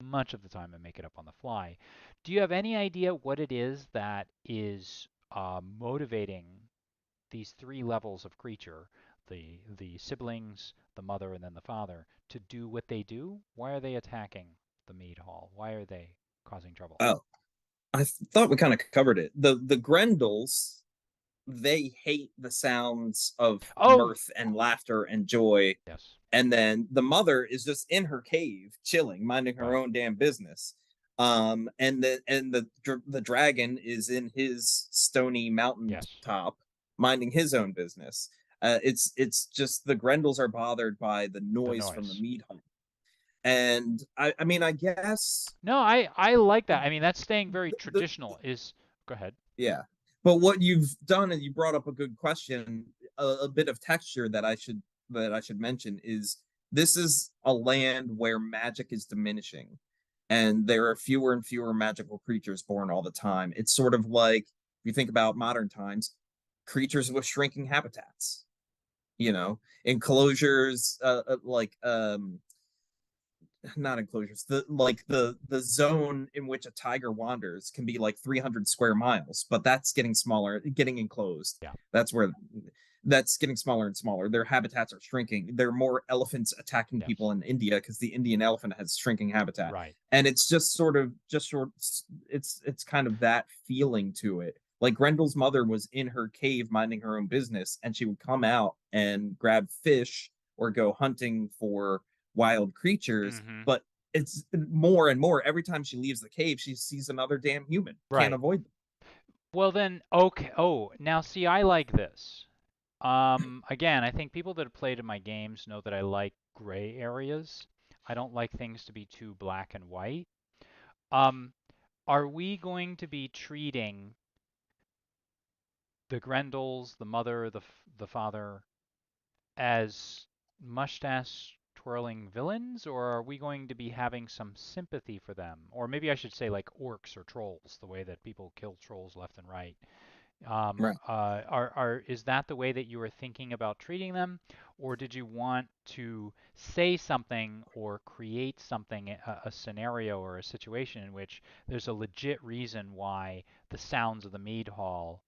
much of the time I make it up on the fly. Do you have any idea what it is that is motivating these three levels of creature, the siblings, the mother, and then the father, to do what they do? Why are they attacking the mead hall? Why are they causing trouble? Oh, thought we kind of covered it. The Grendels, they hate the sounds of Oh, mirth and laughter and joy. yes, And then the mother is just in her cave, chilling, minding her right, own damn business. And the dragon is in his stony mountain yes, top, minding his own business. It's just the Grendels are bothered by the the noise from the noise. mead hall. And I mean, I guess No, I like that. I mean, that's staying very the traditional. Go ahead. yeah. But what you've done, and you brought up a good question, a bit of texture that I should mention is this is a land where magic is diminishing, and there are fewer and fewer magical creatures born all the time. It's sort of like if you think about modern times, creatures with shrinking habitats, enclosures, like not enclosures, the zone in which a tiger wanders can be like 300 square miles, but that's getting smaller, getting enclosed. Yeah. That's where that's getting smaller and smaller. Their habitats are shrinking. There are more elephants attacking Yes. people in India because the Indian elephant has shrinking habitat. Right. And it's just sort it's kind of that feeling to it. Like Grendel's mother was in her cave minding her own business, and she would come out and grab fish or go hunting for wild creatures, Mm-hmm. but it's more and more. Every time she leaves the cave, she sees another damn human. Can't Right. avoid them. Well then, okay. Oh, now see, I like this. Again, I think people that have played in my games know that I like gray areas. I don't like things to be too black and white. Um, are we going to be treating the Grendels, the mother, the father, as mustache twirling villains, or are we going to be having some sympathy for them? Or maybe I should say like orcs or trolls, the way that people kill trolls left and right. Right. Is that the way that you were thinking about treating them, or did you want to say something or create something, a scenario or a situation in which there's a legit reason why the sounds of the mead hall?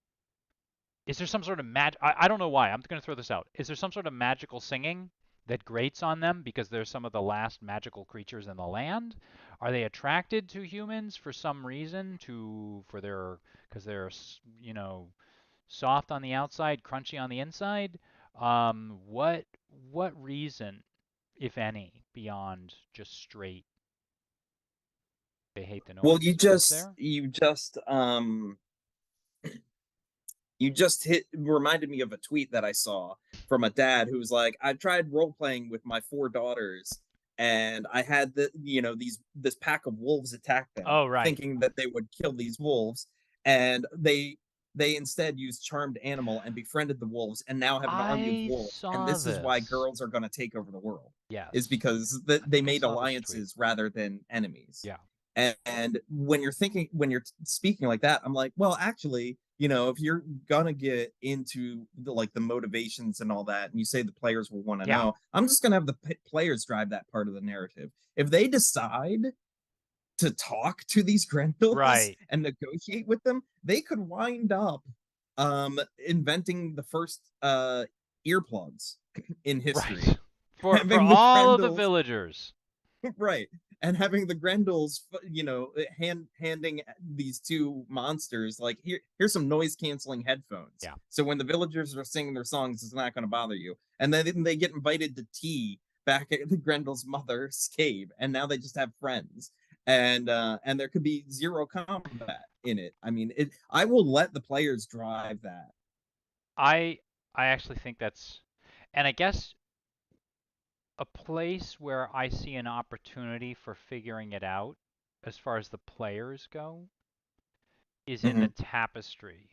Is there some sort of I don't know why. I'm going to throw this out. Is there some sort of magical singing that grates on them because they're some of the last magical creatures in the land? Are they attracted to humans for some reason for their because they're soft on the outside, crunchy on the inside? What reason, if any, beyond just straight they hate the Well, noise, is there? you just hit reminded me of a tweet that I saw from a dad who was like, I tried role playing with my 4 daughters, and I had this pack of wolves attack them, Oh, right. thinking that they would kill these wolves, and they instead used charmed animal and befriended the wolves, and now have an army of I wolves. And saw this is why this. girls are going to take over the world, is Yes. because I they think I made saw this tweet. alliances rather than enemies. Yeah. And when you're speaking like that, I'm like, well, actually, if you're gonna get into the motivations and all that, and you say the players will want to Yeah. know, I'm just gonna have the players drive that part of the narrative. If they decide to talk to these Grendels Right. and negotiate with them, they could wind up inventing the first earplugs in history. Right. For Having the all of the Grendels villagers. right, and having the Grendels handing these two monsters like, here's some noise canceling headphones, Yeah. so when the villagers are singing their songs, it's not going to bother you. And then they get invited to tea back at the Grendel's mother's cave, and now they just have friends. And there could be zero combat in it. I mean, I will let the players drive that. I I actually think that's, and I guess a place where I see an opportunity for figuring it out as far as the players go is in the Mm-hmm. tapestry.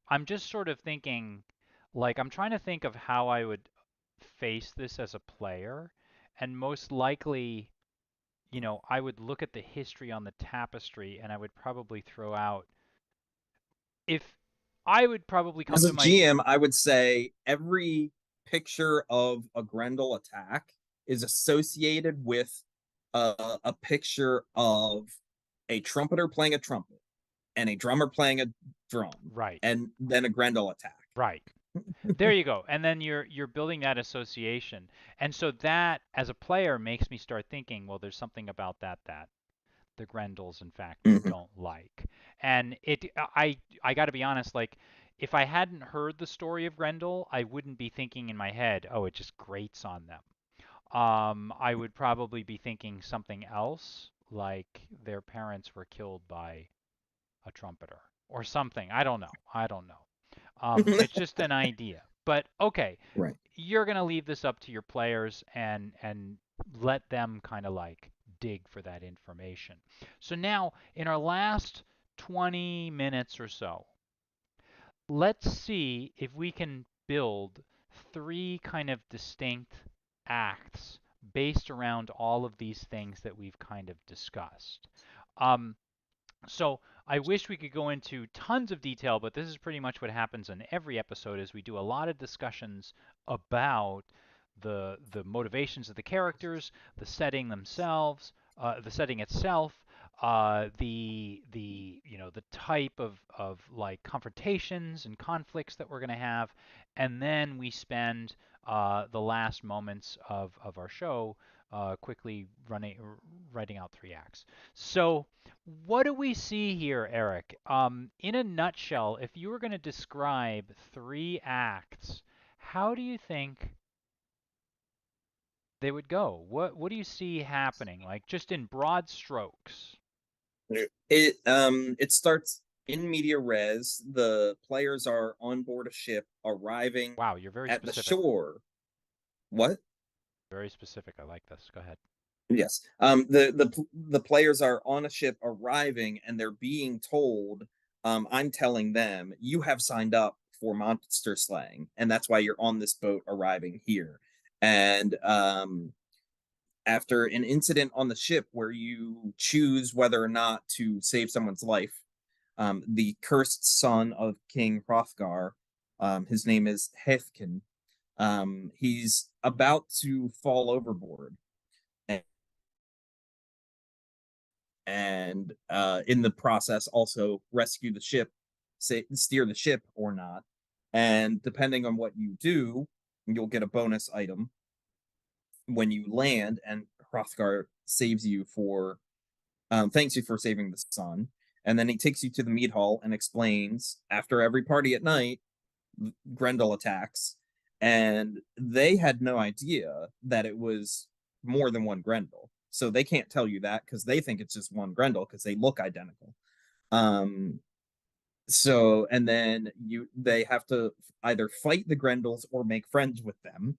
I'm just sort of thinking, like, I'm trying to think of how I would face this as a player, and most likely, I would look at the history on the tapestry and I would probably throw out, if I would probably come As a to my, GM, I would say every picture of a Grendel attack is associated with a picture of a trumpeter playing a trumpet and a drummer playing a drum, right, and then a Grendel attack. right. There you go. And then you're building that association. And so that as a player makes me start thinking, well, there's something about that the Grendels in fact Mm-hmm. don't like. And I got to be honest, like if I hadn't heard the story of Grendel, I wouldn't be thinking in my head, oh, it just grates on them. I would probably be thinking something else, like their parents were killed by a trumpeter or something. I don't know. I don't know. It's just an idea. But okay, Right. you're gonna leave this up to your players and let them kind of like dig for that information. So now in our last 20 minutes or so, let's see if we can build three kind of distinct acts based around all of these things that we've kind of discussed. Um, so I wish we could go into tons of detail, but this is pretty much what happens in every episode is we do a lot of discussions about the motivations of the characters, the setting themselves, the setting itself, the type of like confrontations and conflicts that we're going to have, and then we spend the last moments of our show quickly writing out three acts. So what do we see here, Eric? In a nutshell, if you were going to describe three acts, how do you think they would go? What do you see happening? Like just in broad strokes. It starts in media res. The players are on board a ship arriving Wow, you're very at the specific. shore. What? Very specific. I like this. Go ahead. Yes. The players are on a ship arriving, and they're being told, I'm telling them, you have signed up for monster slaying, and that's why you're on this boat arriving here. And after an incident on the ship where you choose whether or not to save someone's life, the cursed son of King Hrothgar, his name is Hefkin, he's about to fall overboard. And in the process, also rescue the ship, steer the ship or not. And depending on what you do, you'll get a bonus item when you land, and Hrothgar saves you for thanks you for saving the son. And then he takes you to the mead hall and explains after every party at night, Grendel attacks, and they had no idea that it was more than one Grendel. So they can't tell you that because they think it's just one Grendel because they look identical. Um, so and then they have to either fight the Grendels or make friends with them.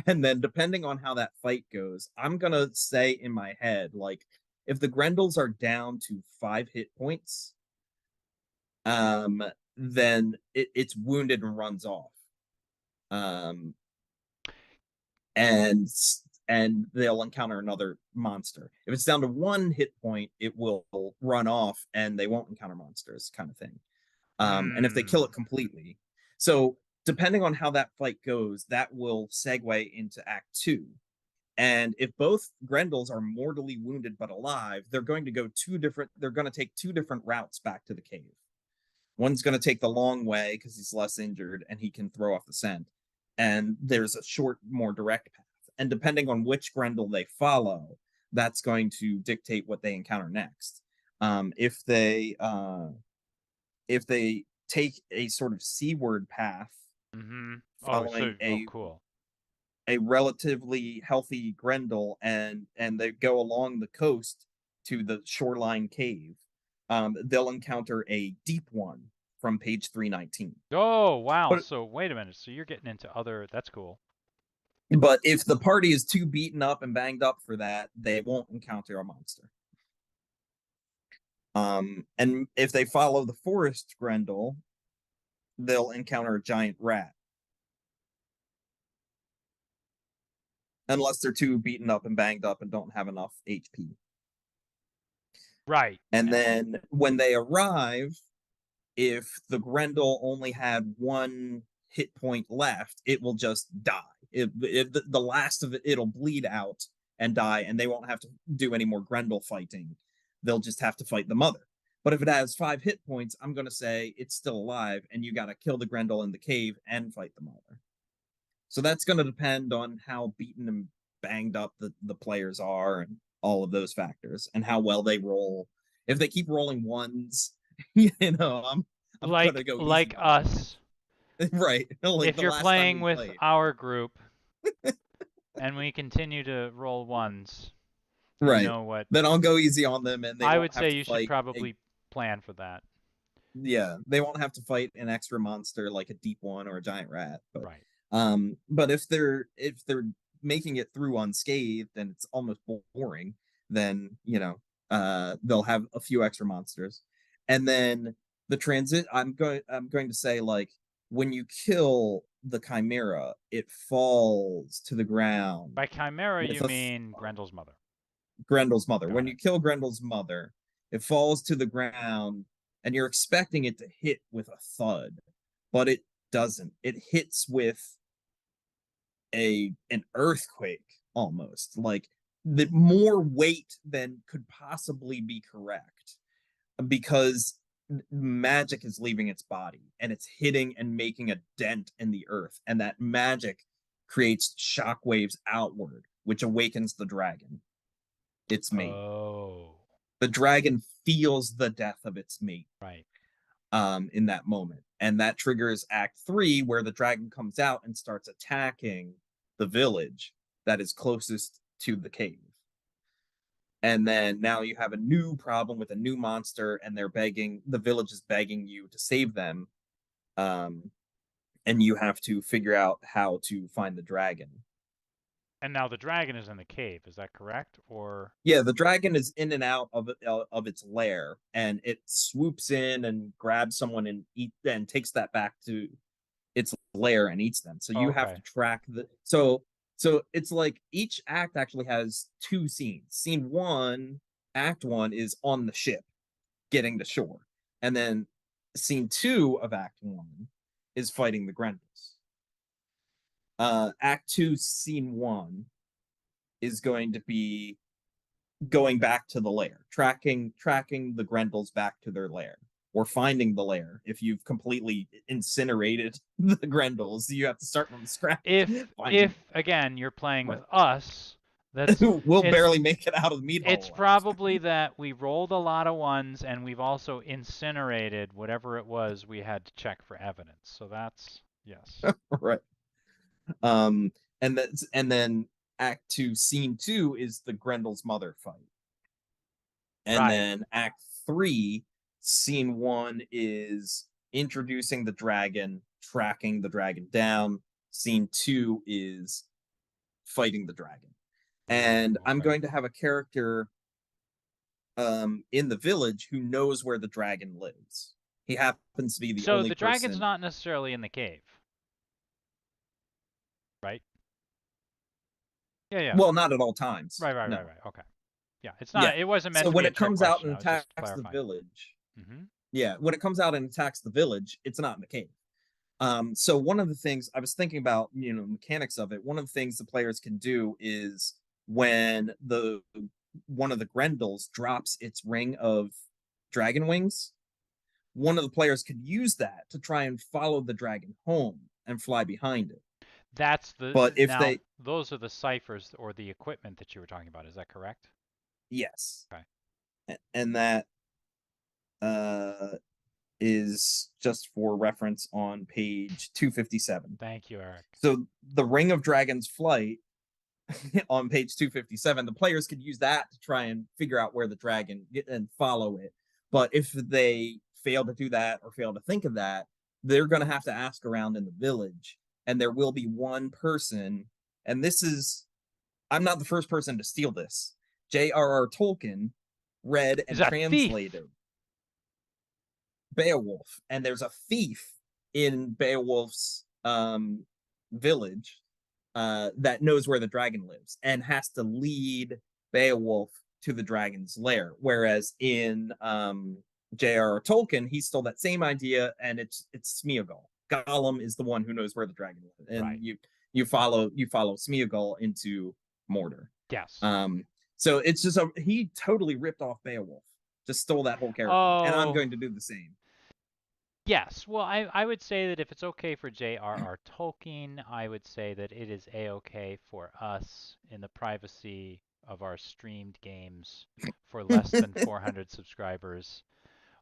And then depending on how that fight goes, I'm gonna say in my head, like, if the Grendels are down to 5 hit points, then it's wounded and runs off. Um and they'll encounter another monster. If it's down to 1 hit point, it will run off and they won't encounter monsters, kind of thing. And if they kill it completely. So depending on how that fight goes, that will segue into Act 2. And if both Grendels are mortally wounded but alive, they're going to take 2 different routes back to the cave. One's going to take the long way because he's less injured and he can throw off the scent. And there's a short, more direct path. And depending on which Grendel they follow, that's going to dictate what they encounter next. If they take a sort of seaward path, following cool. a relatively healthy Grendel, and they go along the coast to the shoreline cave, they'll encounter a deep one from page 319. Oh, wow. But So wait a minute. So you're getting into other. That's cool. if the party is too beaten up and banged up for that, they won't encounter a monster. And if they follow the forest Grendel, they'll encounter a giant rat. Unless they're too beaten up and banged up and don't have enough HP. Right. And then when they arrive, if the Grendel only had 1 hit point left, it will just die. The last of it, it'll bleed out and die, and they won't have to do any more Grendel fighting. They'll just have to fight the mother. But if it has 5 hit points, I'm going to say it's still alive, and you got to kill the Grendel in the cave and fight the mother. So that's going to depend on how beaten and banged up the players are, and all of those factors, and how well they roll. If they keep rolling ones, I'm gonna go like easy us. right. Like If the you're last time playing we with played. our group and we continue to roll ones, you Right. know what? Then I'll go easy on them and they I won't would have say to you should fight probably plan for that. they won't have to fight an extra monster like a deep one or a giant rat. Right. But if they're making it through unscathed and it's almost boring, then they'll have a few extra monsters. And then the transit I'm going to say, like, when you kill the chimera, it falls to the ground By Chimera, with you mean Grendel's mother. Grendel's mother. Got When it. you kill Grendel's mother, it falls to the ground and you're expecting it to hit with a thud, but it doesn't. It hits with an earthquake almost, like the more weight than could possibly be correct, because magic is leaving its body and it's hitting and making a dent in the earth, and that magic creates shock waves outward, which awakens the dragon, its mate. Oh. The dragon feels the death of its mate Right. in that moment, and that triggers Act 3, where the dragon comes out and starts attacking the village that is closest to the cave. And then now you have a new problem with a new monster, and the village is begging you to save them. And you have to figure out how to find the dragon. And now the dragon is in the cave. Is that correct? Or Yeah, the dragon is in and out of its lair, and it swoops in and grabs someone takes that back to its lair and eats them. So you have okay. to track the so So it's like each act actually has two scenes. Scene one, act one is on the ship getting to shore. And then scene two of act one is fighting the Grendels. Act two, scene one is going to be going back to the lair, tracking the Grendels back to their lair, or finding the lair. If you've completely incinerated the Grendels, you have to start from scratch If finding again you're playing them. with us, that's Right. We'll it's barely make it out of the meat it's hole last probably time. that we rolled a lot of ones and we've also incinerated whatever it was we had to check for evidence. So that's yes. Right. Um, and then Act Two, Scene Two is the Grendel's mother fight, and Right. then Act Three, Scene One is introducing the dragon, tracking the dragon down. Scene Two is fighting the dragon, and Ooh, I'm okay. going to have a character in the village who knows where the dragon lives. He happens to be the So only the dragon's person. not necessarily in the cave, right? Yeah, yeah. Well, not at all times. Right, right, right, No. right. Okay. Yeah, it's Yeah. not. It wasn't meant So to be when a it trick comes out question. and I was just attacks the clarifying. village, Hmm. yeah, when it comes out and attacks the village, it's not in the cave. So one of the things I was thinking about, mechanics of it, one of the things the players can do is when the one of the Grendels drops its ring of dragon wings, one of the players could use that to try and follow the dragon home and fly behind it. That's the But if now they, those are the ciphers or the equipment that you were talking about. Is that correct? yes, Okay. and that uh is just for reference on page 257. Thank you, Eric. So the Ring of Dragon's Flight on page 257, the players could use that to try and figure out where the dragon and follow it. But if they fail to do that or fail to think of that, they're going to have to ask around in the village. And there will be one person, and this is, I'm not the first person to steal this. J.R.R. Tolkien read Is and a thief. translated Beowulf, and there's a thief in Beowulf's village that knows where the dragon lives and has to lead Beowulf to the dragon's lair. Whereas in J.R.R. Tolkien, he stole that same idea, and it's Smeagol. Gollum is the one who knows where the dragon lives, and Right. you follow Smeagol into Mordor. Yes. Um, so it's just he totally ripped off Beowulf, just stole that whole character, and I'm Oh, going to do the same. yes. Well, I would say that if it's okay for J.R.R. Tolkien, I would say that it is a-okay for us in the privacy of our streamed games for less than 400 subscribers,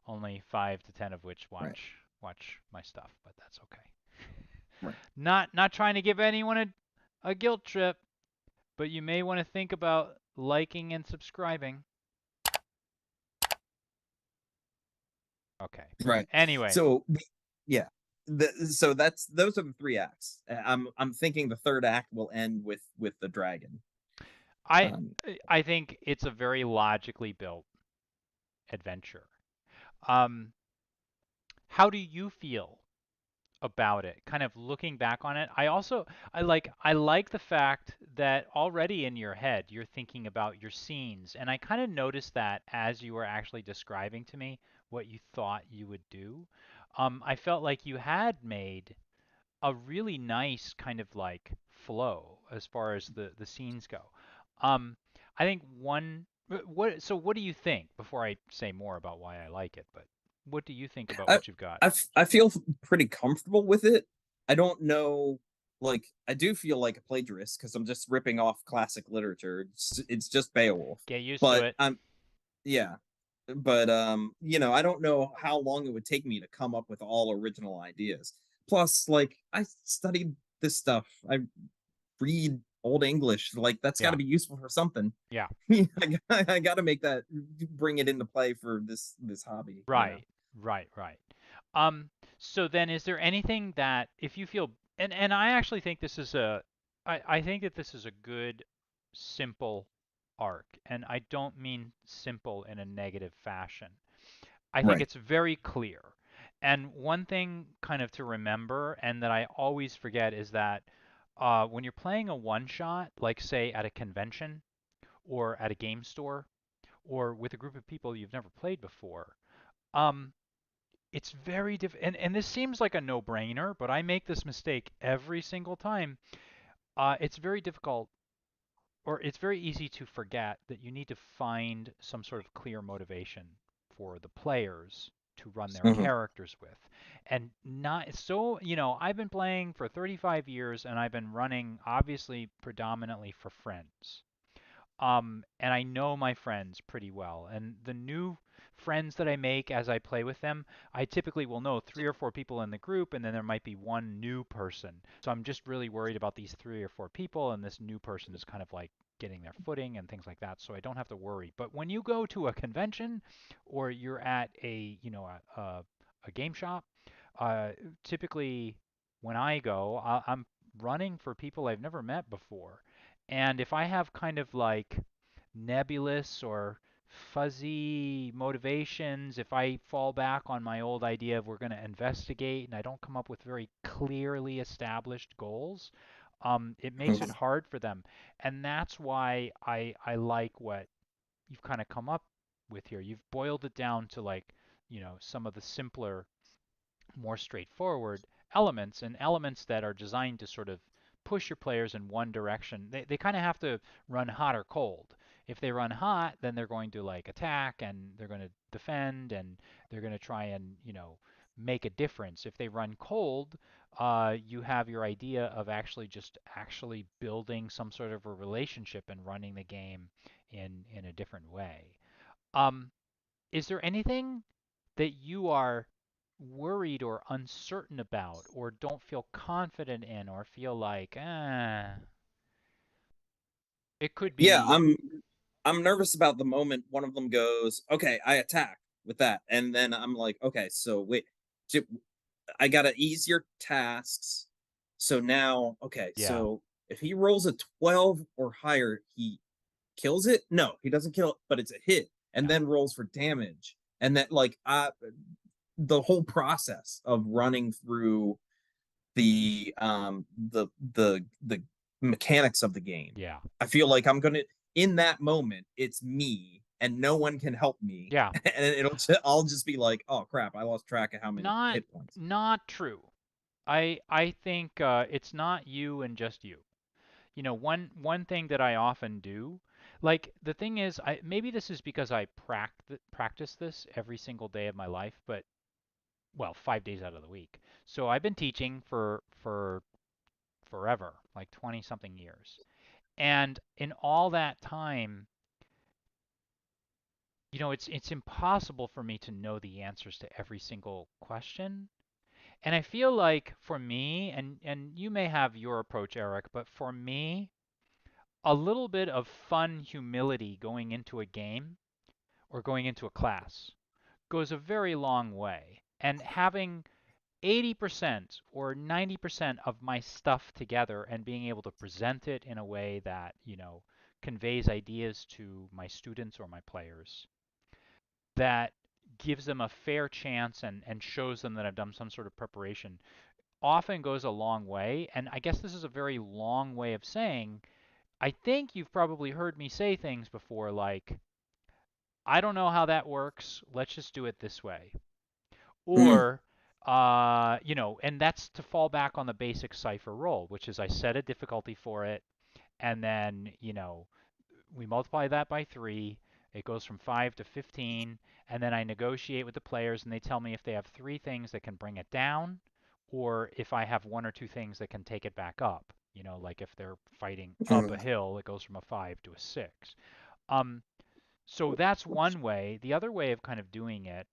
only 5 to 10 of which Right, watch my stuff, but that's okay. right, Not trying to give anyone a guilt trip, but you may want to think about liking and subscribing. Okay. right. Anyway, So yeah, so that's those are the three acts. I'm thinking the third act will end with the dragon. I Um, I think it's a very logically built adventure. Um, how do you feel about it? Kind of looking back on it. I like the fact that already in your head you're thinking about your scenes, and I kind of noticed that as you were actually describing to me what you thought you would do. I felt like you had made a really nice kind of like flow as far as the scenes go. Um, I think one what so what do you think before I say more about why I like it, but what do you think about I what you've got? I feel pretty comfortable with it. I don't know, like I do feel like a plagiarist because I'm just ripping off classic literature. It's just Beowulf, Get used to but it. yeah, but I don't know how long it would take me to come up with all original ideas. Plus, like I studied this stuff. I read old English. Like that's got to Yeah. be useful for something. Yeah. I got to make that bring it into play for this hobby. Right. Right, right. Um, so then is there anything that if you feel and I actually think this is I think that this is a good simple arc, and I don't mean simple in a negative fashion. I think Right. it's very clear. And one thing kind of to remember and that I always forget is that when you're playing a one shot, like say at a convention or at a game store or with a group of people you've never played before, um, it's very and this seems like a no-brainer, but I make this mistake every single time. It's very difficult, or it's very easy to forget that you need to find some sort of clear motivation for the players to run their Mhm. characters with. And not so, I've been playing for 35 years and I've been running obviously predominantly for friends. And I know my friends pretty well. And the new friends that I make as I play with them, I typically will know three or four people in the group, and then there might be one new person. So I'm just really worried about these three or four people, and this new person is kind of like getting their footing and things like that. So I don't have to worry. But when you go to a convention or you're at a game shop, uh, typically when I go, I'm running for people I've never met before. And if I have kind of like nebulous or fuzzy motivations, if I fall back on my old idea of we're going to investigate and I don't come up with very clearly established goals, it makes it Mhm. hard for them. And that's why I like what you've kind of come up with here. You've boiled it down to like, some of the simpler more straightforward elements and elements that are designed to sort of push your players in one direction. They kind of have to run hot or cold. If they run hot, then they're going to like attack and they're going to defend and they're going to try and, make a difference. If they run cold, you have your idea of actually building some sort of a relationship and running the game in a different way. Um, is there anything that you are worried or uncertain about or don't feel confident in or feel like, it could Yeah, be, I'm nervous about the moment one of them goes, "Okay, I attack with that," and then I'm like, "Okay, so wait, j- I gotta ease your tasks." So now, okay, yeah, so if he rolls a 12 or higher, he kills it. No, he doesn't kill it, but it's a hit, and yeah, then rolls for damage, and that the whole process of running through the mechanics of the game. yeah, I feel like I'm gonna in that moment, it's me and no one can help me. yeah. And I'll just be like, oh crap, I lost track of how many Not hit points. not true. I think it's not you and just you. One thing that I often do, like the thing is, maybe this is because I practice this every single day of my life, but well, 5 days out of the week. So I've been teaching for forever, like 20 something years. And in all that time, it's impossible for me to know the answers to every single question. And I feel like for me, and you may have your approach, Eric, but for me, a little bit of fun humility going into a game or going into a class goes a very long way. And having 80% or 90% of my stuff together and being able to present it in a way that, conveys ideas to my students or my players that gives them a fair chance and shows them that I've done some sort of preparation often goes a long way. And I guess this is a very long way of saying, I think you've probably heard me say things before like, I don't know how that works. Let's just do it this way. Mm. Or, and that's to fall back on the basic Cypher role, which is I set a difficulty for it, and then, we multiply that by 3. It goes from 5 to 15, and then I negotiate with the players, and they tell me if they have 3 things that can bring it down, or if I have 1 or 2 things that can take it back up. Like if they're fighting up a Mm. hill, it goes from a 5 to a 6. Um, so that's one way. The other way of kind of doing it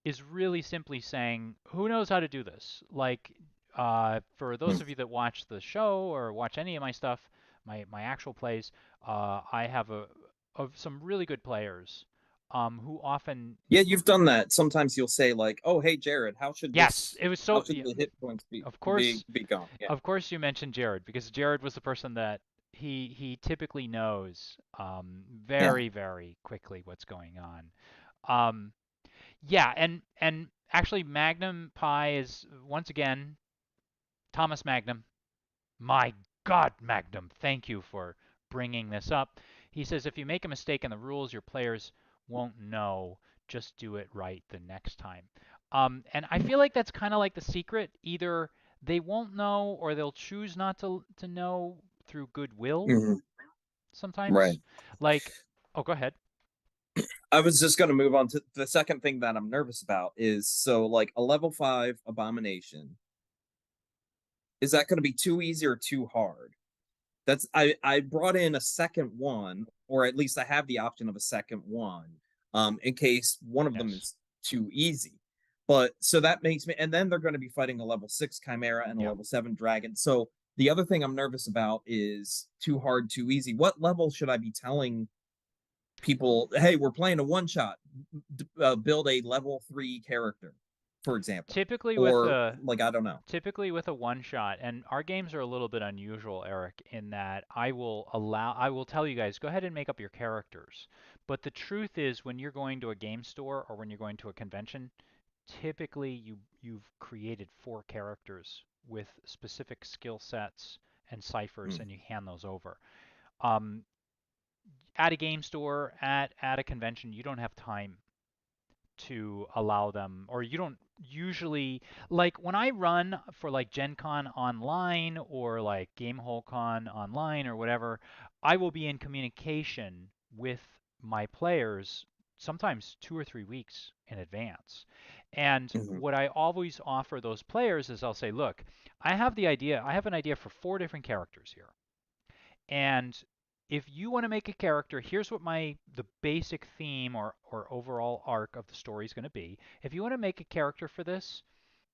is really simply saying, who knows how to do this? Like, for those Mm. of you that watch the show or watch any of my stuff, my actual plays, I have of some really good players, who often, Yeah, you've done that. Sometimes you'll say like, "Oh, hey Jared, yes, it was how so, should the hit points of course, be gone?" Yeah. you mentioned Jared because Jared was the person that he typically knows, Yeah. very, very quickly what's going on. Um, Yeah, and actually Magnum Pi is once again Thomas Magnum. My God, Magnum, thank you for bringing this up. He says if you make a mistake in the rules, your players won't know. Just do it right the next time. And I feel like that's kind of like the secret. Either they won't know or they'll choose not to know through goodwill Mhm. sometimes. Right. Like, oh, go ahead. I was just going to move on to the second thing that I'm nervous about is so like a level 5 abomination. Is that going to be too easy or too hard? That's I brought in a second one, or at least I have the option of a second one, in case one of them Yes. is too easy. But so that makes me, and then they're going to be fighting a level 6 chimera and a Yeah. level 7 dragon. So the other thing I'm nervous about is too hard, too easy. What level should I be telling people, hey, we're playing a one shot, build a level 3 character, for example? Typically with Or a like, I don't know. typically with a one shot, and our games are a little bit unusual, Eric, in that I will tell you guys, go ahead and make up your characters. But the truth is when you're going to a game store or when you're going to a convention, typically you've created four characters with specific skill sets and ciphers Mm, and you hand those over. Um, at a game store, at a convention, you don't have time to allow them, or you don't usually, like when I run for like Gen Con online or like Gamehole Con online or whatever, I will be in communication with my players sometimes 2 or 3 weeks in advance. And mhm, what I always offer those players is I'll say, look, I have an idea for four different characters here. And if you want to make a character, here's what the basic theme or overall arc of the story is going to be. If you want to make a character for this,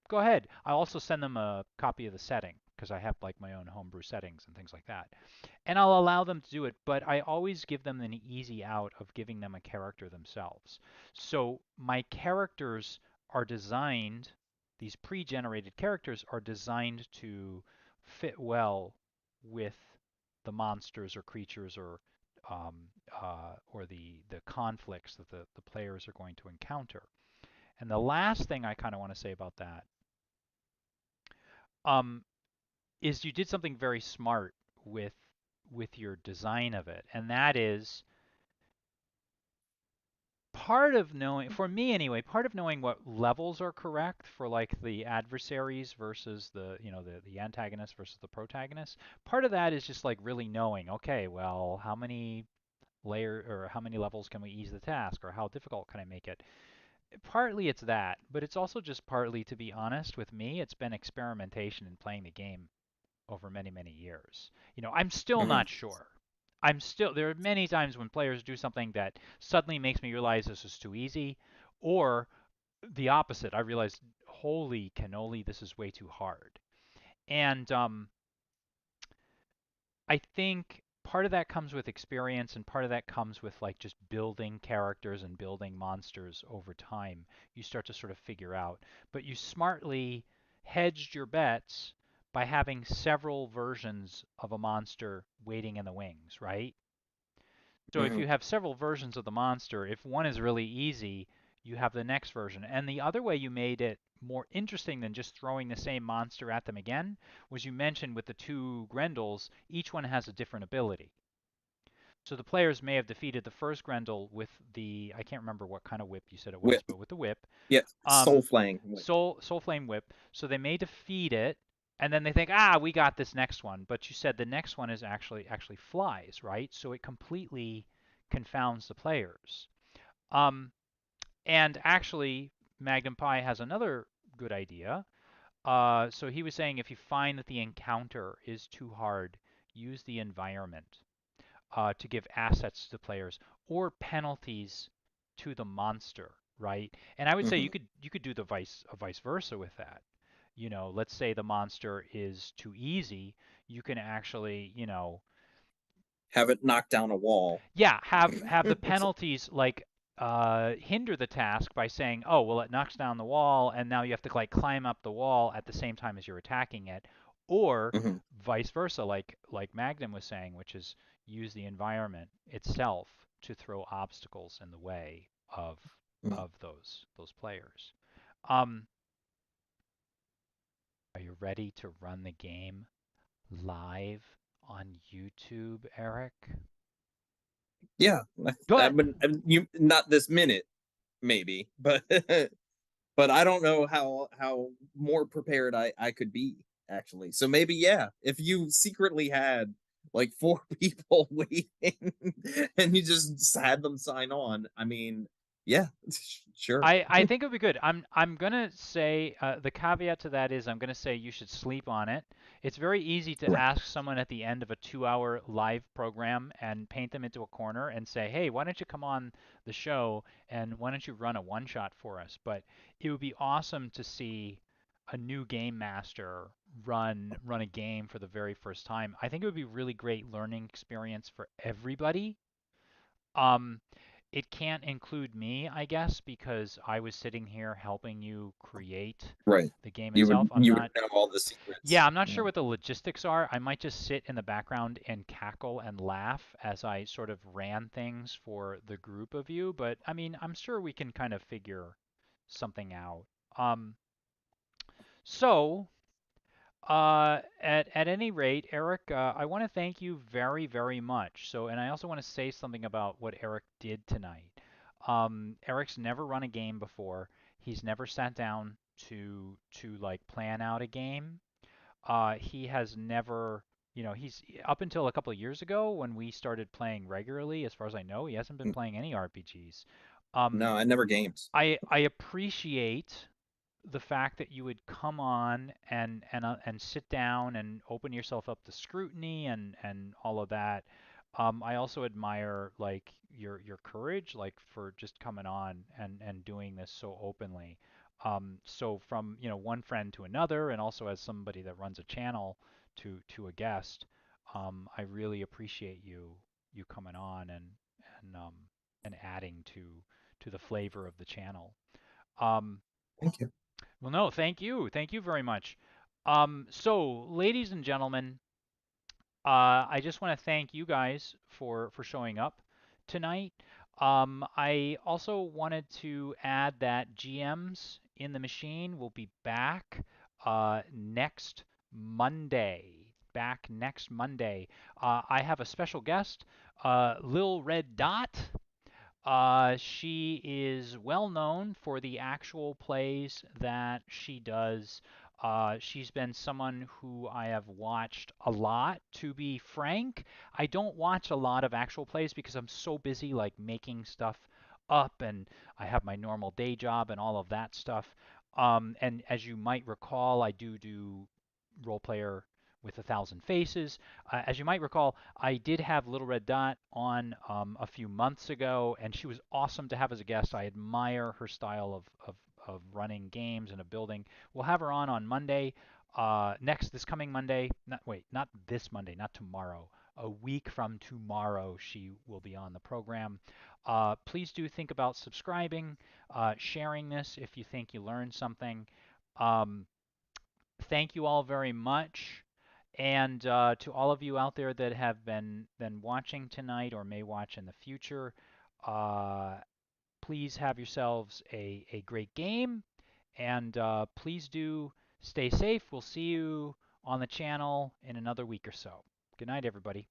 go ahead. I also send them a copy of the setting because I have like my own homebrew settings and things like that. And I'll allow them to do it, but I always give them an easy out of giving them a character themselves. So my characters are designed, these pre-generated characters are designed to fit well with the monsters or creatures um, or the conflicts that the players are going to encounter. And the last thing I kind of want to say about that um, is you did something very smart with your design of it, and that is part of knowing, for me anyway, part of knowing what levels are correct for like the adversaries versus the antagonist versus the protagonist. Part of that is just like really knowing, okay, well, how many how many levels can we ease the task, or how difficult can I make it? Partly it's that, but it's also just partly, to be honest with me, it's been experimentation in playing the game over many, many years. I'm still mhm. not sure. There are many times when players do something that suddenly makes me realize this is too easy, or the opposite. I realize, holy cannoli, this is way too hard. And I think part of that comes with experience, and part of that comes with like just building characters and building monsters over time. You start to sort of figure out, but you smartly hedged your bets by having several versions of a monster waiting in the wings, right? So if Mhm. you have several versions of the monster, if one is really easy, you have the next version. And the other way you made it more interesting than just throwing the same monster at them again was you mentioned with the two Grendels, each one has a different ability. So the players may have defeated the first Grendel with I can't remember what kind of whip you said it was, Whip. but with the whip, Yeah. Soul um, Flang Whip. Soul Flame Whip. So they may defeat it, and then they think, we got this next one. But you said the next one is actually flies, right? So it completely confounds the players. Um, and actually, Magnum Pi has another good idea. So he was saying if you find that the encounter is too hard, use the environment to give assets to players or penalties to the monster, right? And I would say Mhm. you could do the vice versa with that. Let's say the monster is too easy, you can actually, Have it knock down a wall. yeah, have the penalties like hinder the task by saying, oh, well, it knocks down the wall, and now you have to like climb up the wall at the same time as you're attacking it, or Mhm. vice versa, like Magnum was saying, which is use the environment itself to throw obstacles in the way of Mhm. those players. Um, are you ready to run the game live on YouTube, Eric? Yeah, But you not this minute maybe, but but I don't know how more prepared I could be actually. So maybe yeah, if you secretly had like four people waiting and you just had them sign on, I mean, yeah, sure. I think it would be good. I'm gonna say the caveat to that is I'm gonna say you should sleep on it. It's very easy to Right. ask someone at the end of a 2-hour live program and paint them into a corner and say, hey, why don't you come on the show and why don't you run a one shot for us? But it would be awesome to see a new game master run a game for the very first time. I think it would be a really great learning experience for everybody. Um, it can't include me, I guess, because I was sitting here helping you create Right. the game itself. I'm You would not, know all the yeah, secrets. I'm not Yeah. sure what the logistics are. I might just sit in the background and cackle and laugh as I sort of ran things for the group of you, but I mean, I'm sure we can kind of figure something out. Um, so, at any rate, Eric, I want to thank you very, very much. So, and I also want to say something about what Eric did tonight. Eric's never run a game before. He's never sat down to like plan out a game. He has never, he's up until a couple of years ago when we started playing regularly. As far as I know, he hasn't been Mm. playing any RPGs. Um, No, I never gamed. I appreciate the fact that you would come on and sit down and open yourself up to scrutiny and all of that. I also admire like your courage, like for just coming on and doing this so openly. So from one friend to another, and also as somebody that runs a channel to a guest, I really appreciate you coming on and um, and adding to the flavor of the channel. Um, Thank you. well, no, thank you. Thank you very much. So, ladies and gentlemen, I just want to thank you guys for showing up tonight. I also wanted to add that GMs in the machine will be back next Monday. Back next Monday. I have a special guest, Lil Red Dot. She is well known for the actual plays that she does. She's been someone who I have watched a lot. To be frank, I don't watch a lot of actual plays because I'm so busy like making stuff up and I have my normal day job and all of that stuff. And as you might recall, I do role player with 1,000 Faces. As you might recall, I did have Little Red Dot on a few months ago, and she was awesome to have as a guest. I admire her style of running games and of building. We'll have her on Monday, this coming Monday. Not this Monday, not tomorrow. A week from tomorrow, she will be on the program. Please do think about subscribing, sharing this if you think you learned something. Um, Thank you all very much. And to all of you out there that have been watching tonight or may watch in the future, uh, please have yourselves a great game. And please do stay safe. We'll see you on the channel in another week or so. Good night, everybody.